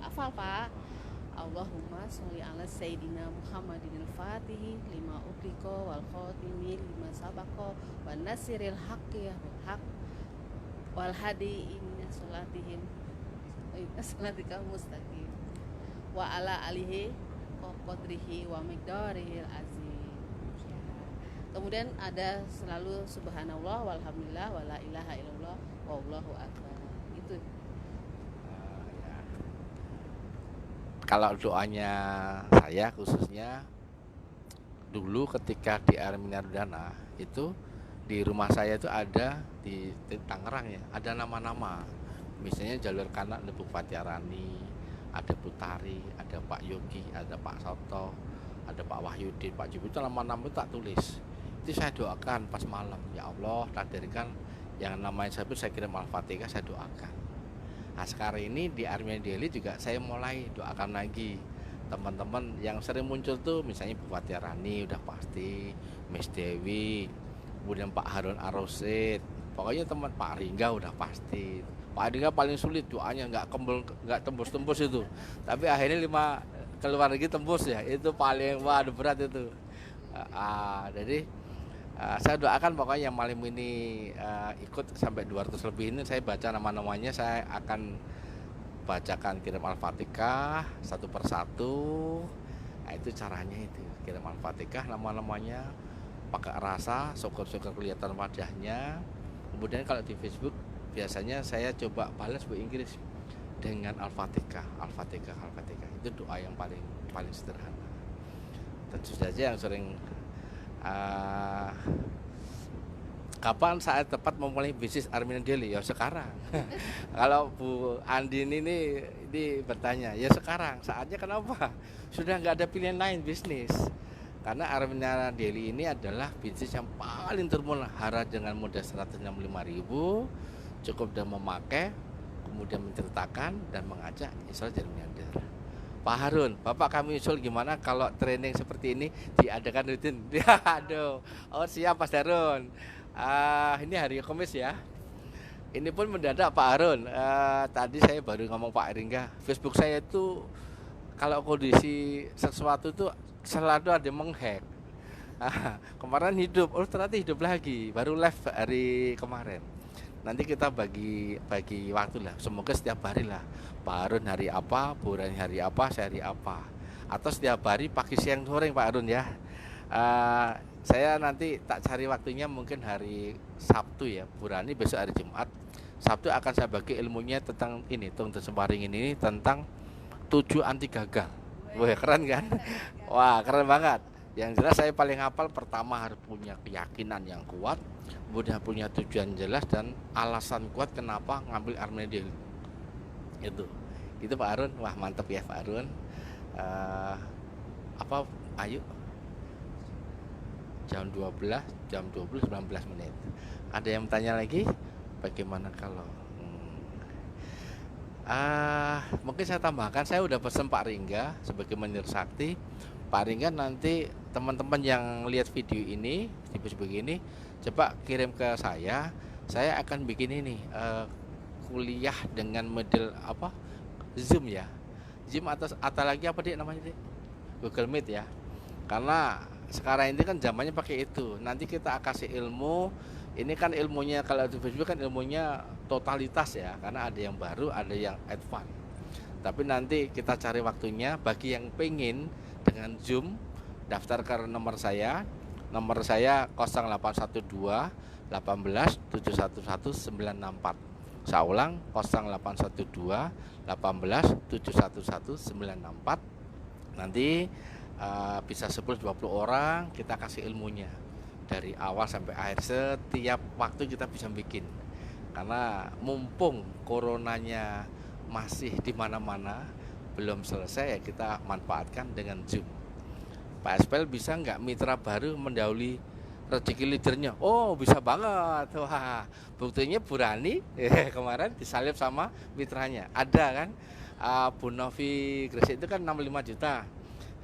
Hafal Pak. Allahumma sholli ala sayyidina Muhammadinil Fatihi lima ughliqa wal khatimi lima sabaqa wan nasiril haqqi bil haqq wal hadi inna sholatihim inna sholatika mustaqim wa ala alihi wa qadrihi wa miqdarihil azim. Ya. Kemudian ada selalu subhanallah walhamdulillah wala ilaha illallah wallahu akbar. Itu. Ya. Kalau doanya saya khususnya dulu ketika di Armina Rudana itu di rumah saya itu ada di Tangerang ya, ada nama-nama. Misalnya jalur kanan ada Bu Fatiarani, ada Bu Tari, ada Pak Yogi, ada Pak Soto, ada Pak Wahyudin, Pak Jibu, itu nama-nama itu tak tulis. Itu saya doakan pas malam, ya Allah takdirkan yang namanya saya kirim Al-Fatihah, saya doakan. Nah sekarang ini di Armina Daily juga saya mulai doakan lagi teman-teman yang sering muncul tuh, misalnya Bu Fatiarani udah pasti, Miss Dewi, kemudian Pak Harun Ar-Rasyid, pokoknya teman Pak Ringga udah pasti. Pak Ringga paling sulit doanya, nggak tembus itu, tapi akhirnya 5 keluar lagi tembus ya, itu paling waduh berat itu. Jadi saya doakan pokoknya yang malam ini ikut sampai 200 lebih ini, saya baca nama-namanya, saya akan bacakan kirim Al-Fatihah satu persatu. Nah itu caranya, itu kirim Al-Fatihah nama-namanya pakai rasa, syukur-syukur kelihatan wajahnya. Kemudian kalau di Facebook biasanya saya coba balas bahasa Inggris dengan Al-Fatihah, Al-Fatihah, Al-Fatihah. Itu doa yang paling sederhana. Tentu saja yang sering kapan saat tepat memulai bisnis Armina Daily? Ya sekarang. Kalau Bu Andin ini bertanya, ya sekarang saatnya. Kenapa? Sudah nggak ada pilihan lain bisnis. Karena Armina Daily ini adalah bisnis yang paling termurah dengan modal 165.000, cukup dan memakai, kemudian menceritakan dan mengajak insya Allah jadi miliarder. Pak Harun, Bapak kami usul gimana kalau training seperti ini diadakan rutin? Aduh, oh siap Mas Harun. Ini hari Kamis ya. Ini pun mendadak Pak Harun. Tadi saya baru ngomong Pak Ringga, Facebook saya itu kalau kondisi sesuatu itu selalu ada yang menghack. Kemarin hidup, oh ternyata hidup lagi, baru live hari kemarin. Nanti kita bagi waktu lah. Semoga setiap hari lah. Pak Harun hari apa, Bu Rani hari apa, saya hari apa. Atau setiap hari pagi siang sore Pak Harun ya. Saya nanti tak cari waktunya mungkin hari Sabtu ya. Bu Rani besok hari Jumat. Sabtu akan saya bagi ilmunya tentang ini, tentang Sembaring ini, tentang 7 anti gagal. Wah keren kan? Wah keren banget. Yang jelas saya paling hafal, pertama harus punya keyakinan yang kuat, kemudian punya tujuan jelas dan alasan kuat kenapa ngambil Armina Daily. Itu Pak Harun. Wah mantap ya Pak Harun. Ayo jam 12 19 menit. Ada yang tanya lagi? Bagaimana kalau mungkin saya tambahkan, saya udah pesen Pak Ringga sebagai manajer sakti. Pak Ringga nanti teman-teman yang lihat video ini di Facebook ini coba kirim ke saya akan bikin ini kuliah dengan model Zoom ya, Zoom atau lagi apa dia namanya deh, Google Meet ya. Karena sekarang ini kan zamannya pakai itu. Nanti kita kasih ilmu. Ini kan ilmunya kalau di Facebook kan ilmunya totalitas ya, karena ada yang baru, ada yang advance. Tapi nanti kita cari waktunya. Bagi yang pengen dengan Zoom, daftar ke nomor saya 0812 18 711 964. Saya ulang 0812 18 711 964. Nanti bisa 10-20 orang kita kasih ilmunya dari awal sampai akhir. Setiap waktu kita bisa bikin, karena mumpung coronanya masih di mana-mana, belum selesai ya, kita manfaatkan dengan Zoom. Pak Espel bisa nggak mitra baru mendahului rezeki leadernya? Oh bisa banget. Wah buktinya Bu Rani kemarin disalib sama mitranya. Ada kan, Bu Novi Gresik itu kan 65 juta,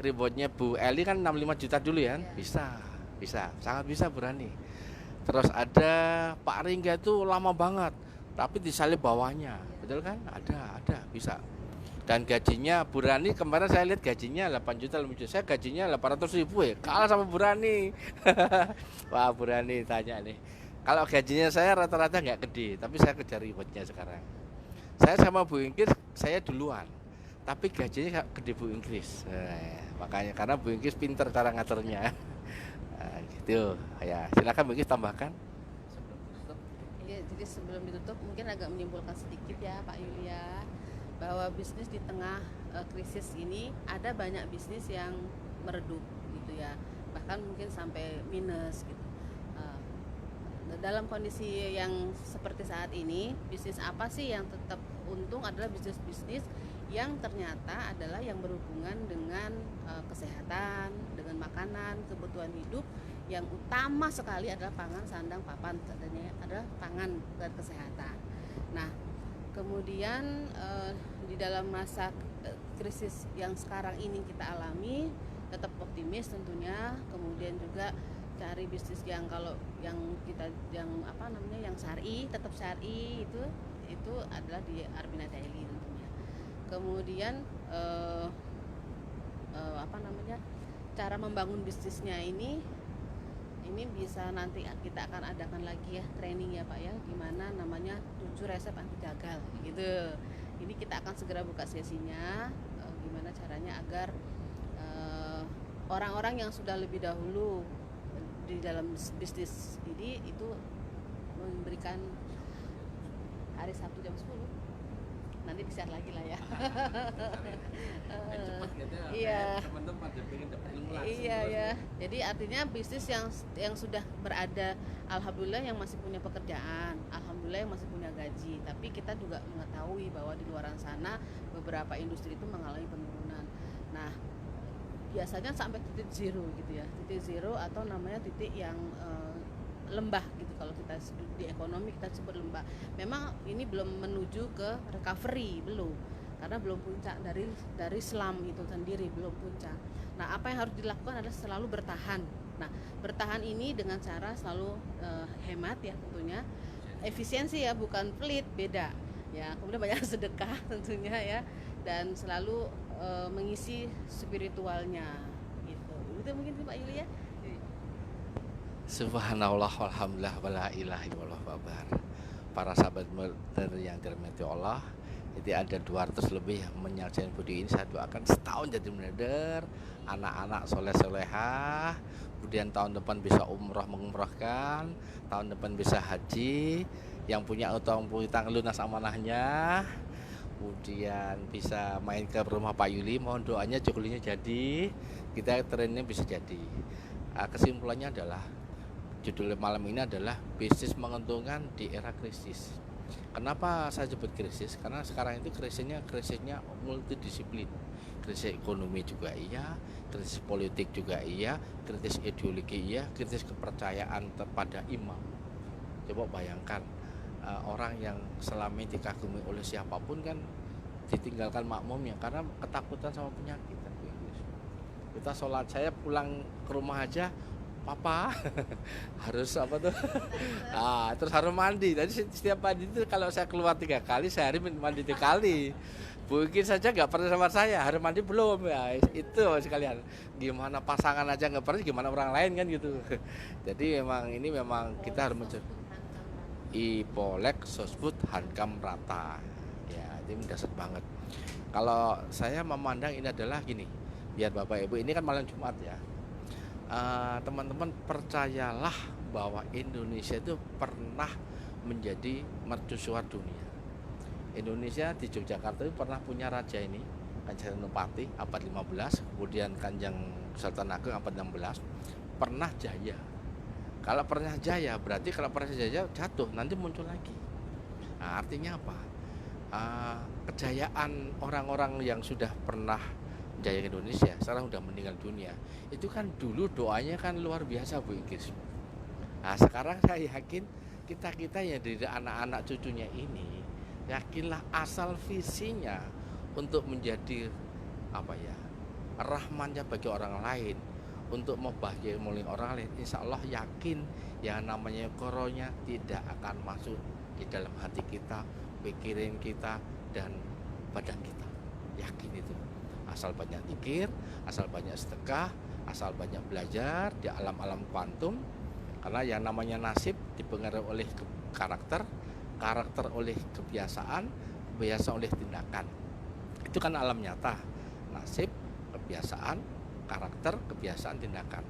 ribotnya Bu Eli kan 65 juta dulu ya. Bisa, sangat bisa Bu Rani. Terus ada Pak Ringga itu lama banget, tapi disalib bawahnya, betul kan? Ada, bisa. Dan gajinya Bu Rani kemarin saya lihat gajinya 8 juta, 5 juta. Saya gajinya 800.000 ya, kalah sama Bu Rani. Wah Bu Rani tanya nih, Kalau gajinya saya rata-rata nggak gede, tapi saya kejar rewardnya sekarang. Saya sama Bu Ingkris, saya duluan, tapi gajinya gede Bu Ingkris. Makanya karena Bu Ingkris pinter cara ngaturnya. Nah, gitu. Ya, silakan Bu Ingkris tambahkan. Ya, jadi sebelum ditutup mungkin agak menyimpulkan sedikit ya Pak Yulia, bahwa bisnis di tengah krisis ini ada banyak bisnis yang meredup gitu ya, bahkan mungkin sampai minus gitu. Dalam kondisi yang seperti saat ini, bisnis apa sih yang tetap untung? Adalah bisnis-bisnis yang ternyata adalah yang berhubungan dengan kesehatan, dengan makanan, kebutuhan hidup, yang utama sekali adalah pangan, sandang, papan, dan adalah pangan dan kesehatan. Nah, kemudian di dalam masa krisis yang sekarang ini kita alami, tetap optimis tentunya, kemudian juga cari bisnis yang kalau yang kita yang yang syar'i, tetap syar'i, itu adalah di Arbina Daily tentunya. Kemudian cara membangun bisnisnya ini bisa nanti kita akan adakan lagi ya training ya Pak ya, gimana namanya 7 resep anti gagal gitu. Ini kita akan segera buka sesinya, gimana caranya agar orang-orang yang sudah lebih dahulu di dalam bisnis ini itu memberikan hari Sabtu jam 10, nanti di-share lagi lah ya. Cepat gitu ya. Iya. Teman-teman pengen dapat ilmu langsung. Iya ya. Jadi artinya bisnis yang sudah berada, alhamdulillah yang masih punya pekerjaan, alhamdulillah yang masih punya gaji. Tapi kita juga mengetahui bahwa di luar sana beberapa industri itu mengalami penurunan. Nah, biasanya sampai titik zero gitu ya, titik zero atau namanya titik yang lembah gitu. Kalau kita di ekonomi kita sebut lembah. Memang ini belum menuju ke recovery, belum, karena belum puncak dari selam itu sendiri, belum puncak. Nah, apa yang harus dilakukan adalah selalu bertahan. Nah, bertahan ini dengan cara selalu hemat ya tentunya, efisiensi ya, bukan pelit, beda ya. Kemudian banyak sedekah tentunya ya, dan selalu mengisi spiritualnya gitu. Itu mungkin Pak Yulia. Subhanallah walhamdulillah wala ilaha illallah wabar. Para sahabat yang dirahmati Allah, jadi ada 200 lebih yang menyaksikan video ini. Saya doakan setahun jadi miliarder, anak-anak soleh-solehah, kemudian tahun depan bisa umroh mengumrohkan, tahun depan bisa haji, yang punya utang lunas amanahnya, kemudian bisa main ke rumah Pak Yuli, mohon doanya joglinya jadi, kita trennya bisa jadi. Kesimpulannya adalah, judul malam ini adalah bisnis menguntungkan di era krisis. Kenapa saya sebut krisis? Karena sekarang itu krisisnya multidisiplin. Krisis ekonomi juga iya, krisis politik juga iya, krisis ideologi iya, krisis kepercayaan kepada imam. Coba bayangkan, orang yang selama ini dikagumi oleh siapapun kan ditinggalkan makmumnya karena ketakutan sama penyakit. Kita sholat, saya pulang ke rumah aja, papa harus apa tuh, terus harus mandi. Jadi setiap mandi itu kalau saya keluar 3 kali sehari mandi 3 kali. Mungkin saja nggak pernah sama saya, harus mandi belum ya, itu sekalian. Gimana pasangan aja nggak pernah, gimana orang lain kan gitu. Jadi memang kita harus mencari Ipolek Sosbud Hankam Rata ya, ini dasar banget. Kalau saya memandang ini adalah gini, biar Bapak Ibu, ini kan malam Jumat ya, teman-teman percayalah bahwa Indonesia itu pernah menjadi mercusuar dunia. Indonesia di Yogyakarta itu pernah punya raja ini, Kanjeng Senopati abad 15, kemudian Kanjeng Sultan Agung abad 16, pernah jaya. Kalau pernah jaya berarti kalau pernah jaya jatuh nanti muncul lagi. Nah, artinya apa? Kejayaan orang-orang yang sudah pernah jaya Indonesia sekarang sudah meninggal dunia. Itu kan dulu doanya kan luar biasa Bu Ingkris. Nah, sekarang saya yakin kita yang dari anak-anak cucunya ini, yakinlah asal visinya untuk menjadi rahmannya bagi orang lain, untuk membahagiakan orang lain, insya Allah yakin yang namanya koronya tidak akan masuk di dalam hati kita, pikiran kita, dan badan kita. Yakin itu. Asal banyak zikir, asal banyak sedekah, asal banyak belajar di alam-alam kuantum, Karena yang namanya nasib dipengaruhi oleh karakter, karakter oleh kebiasaan, kebiasaan oleh tindakan. Itu kan alam nyata. Nasib, kebiasaan, karakter, kebiasaan, tindakan.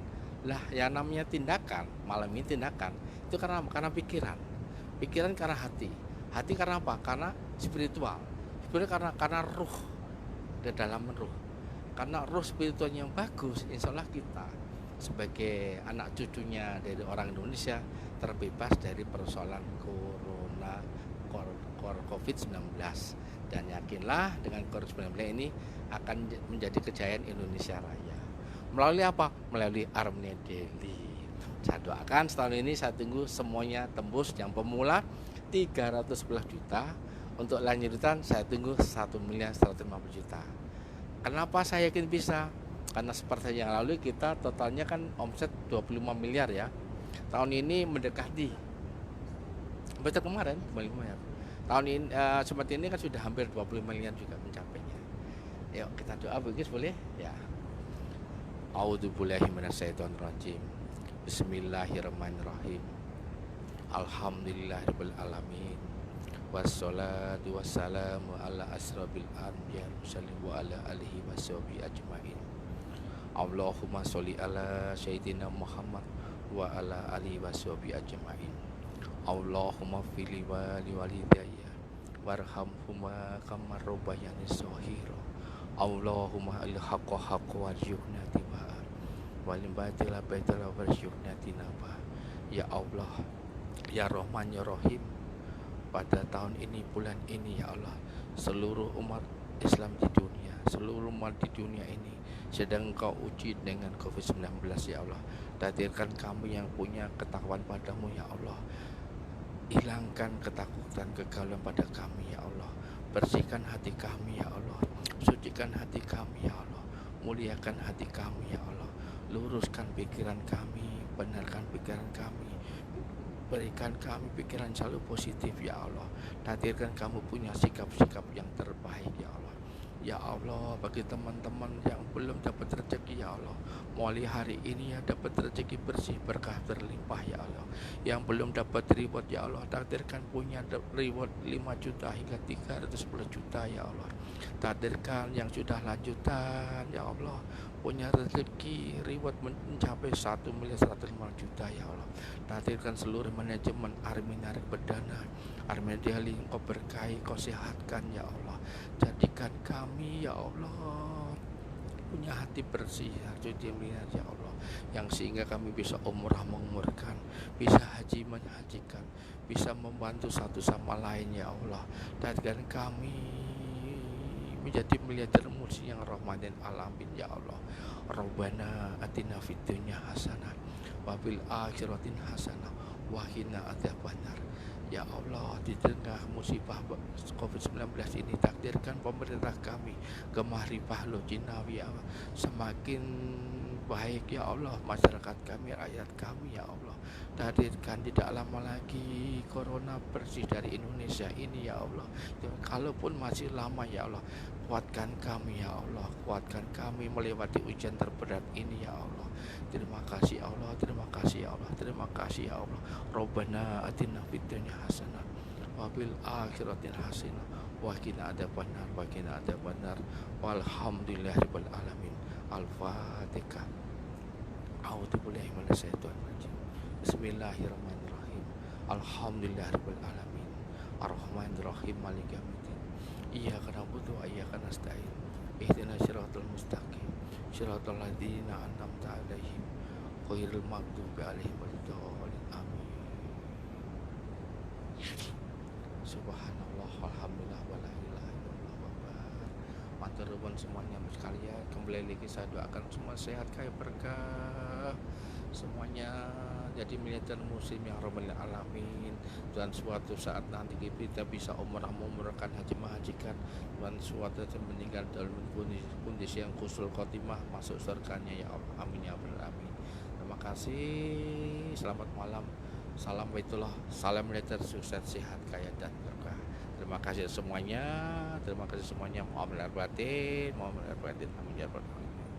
Lah, yang namanya tindakan, malam ini tindakan, itu karena pikiran. Pikiran karena hati. Hati karena apa? Karena spiritual. Spiritual karena ruh, di dalam ruh. Karena ruh spiritual yang bagus, insya Allah kita sebagai anak cucunya dari orang Indonesia terbebas dari persoalan corona COVID-19, dan yakinlah dengan COVID-19 ini akan menjadi kejayaan Indonesia Raya. Melalui apa? Melalui Armenia Daily. Saya doakan setahun ini, saya tunggu semuanya tembus. Yang pemula 311 juta, untuk lanjutan saya tunggu 1.150 juta. Kenapa saya yakin bisa? Karena seperti yang lalu kita totalnya kan omset 25 miliar ya. Tahun ini mendekati, betul kemarin 25 miliar. Tahun ini seperti ini kan sudah hampir 20 miliar juga mencapainya. Yuk kita doa bagus boleh? Ya. A'udzubillahi minasyaitonirrajim. Bismillahirrahmanirrahim. Alhamdulillahirabbil alamin. Wassalatu wassalamu ala asrofil anbiya wa ala alihi washabihi ajmain. Allahumma sholli ala sayyidina Muhammad wa ala alihi washabihi ajmain. Allahumma fili wali walidayya warhamhuma kama rabbayani shaghira. Allahumma al-haqqa haqqa warzuqna tibaa wal batila batila warzuqna tinaba. Ya Allah, ya Rahman ya Rahim, pada tahun ini, bulan ini ya Allah, seluruh umat Islam di dunia, seluruh umat di dunia ini sedang Engkau uji dengan COVID-19 ya Allah. Takdirkan kami yang punya ketakwaan padamu ya Allah. Hilangkan ketakutan, kegalauan pada kami ya Allah. Bersihkan hati kami ya Allah. Sucikan hati kami ya Allah. Muliakan hati kami ya Allah. Luruskan pikiran kami, benarkan pikiran kami. Berikan kami pikiran selalu positif ya Allah. Takdirkan kamu punya sikap-sikap yang terbaik ya Allah. Ya Allah, bagi teman-teman yang belum dapat rezeki ya Allah, mulai hari ini ya dapat rezeki bersih, berkah berlimpah ya Allah. Yang belum dapat reward ya Allah, takdirkan punya reward 5 juta hingga 310 juta ya Allah. Takdirkan yang sudah lanjutan ya Allah, punya rezeki reward mencapai 1.105 juta ya Allah. Takdirkan seluruh manajemen Armenia Reksadana, Armenia Daily, Engkau berkahi, Kau sehatkan ya Allah. Jadikan kami ya Allah punya hati bersih, suci ya Allah, yang sehingga kami bisa umrah mengumrahkan, bisa haji menhajikan, bisa membantu satu sama lain ya Allah. Jadikan kami menjadi miliarder mursi yang rahmatin alamin ya Allah. Rabbana atina fid dunya hasanah wa fil akhirati hasanah wa qina adzabannar. Ya Allah, di tengah musibah COVID-19 ini, takdirkan pemerintah kami kemarifah lojinawi ya Allah, semakin baik ya Allah. Masyarakat kami, rakyat kami ya Allah, takdirkan tidak lama lagi corona bersih dari Indonesia ini ya Allah. Kalaupun masih lama ya Allah, kuatkan kami ya Allah, kuatkan kami melewati ujian terberat ini ya Allah. Terima kasih Allah, terima kasih ya Allah, terima kasih ya Allah. Rabbana atina fid dunya hasanah wa fil akhirati hasanah wa qina adzabannar wa qina adzabannar. Walhamdulillahirabbil alamin. Al-Fatihah. A'udzubillahi minasyaitonir rajim. Bismillahirrahmanirrahim. Alhamdulillahirabbil alamin. Arrahmanir rahim, maliki yaumiddin. Iyyaka na'budu wa iyyaka nasta'in. Ihdinas siratal mustaqim. Siratal ladzina an'amta 'alaihim ghairil maghdubi 'alaihim waladdallin. Amin. Subhanallah, walhamdulillah, wala ilaha illallah wabar. Matur nuwun semuanya sekalian. Kembali lagi saya doakan semua sehat, kaya berkah, semuanya jadi miliarder muslim yang Rabbal alamin. Dan suatu saat nanti kita bisa umrah mengumrahkan, haji menghajikan, dan suatu saat meninggal dalam kondisi yang kusul khotimah, masuk surganya ya Allah. Amin ya rabbal alamin. Terima kasih. Selamat malam. Salam baitullah. Salam miliarder sukses, sehat, kaya dan berkah. Terima kasih semuanya. Terima kasih semuanya. Mohon maaf lahir batin. Mohon maaf lahir batin. Amin ya rabbal alamin.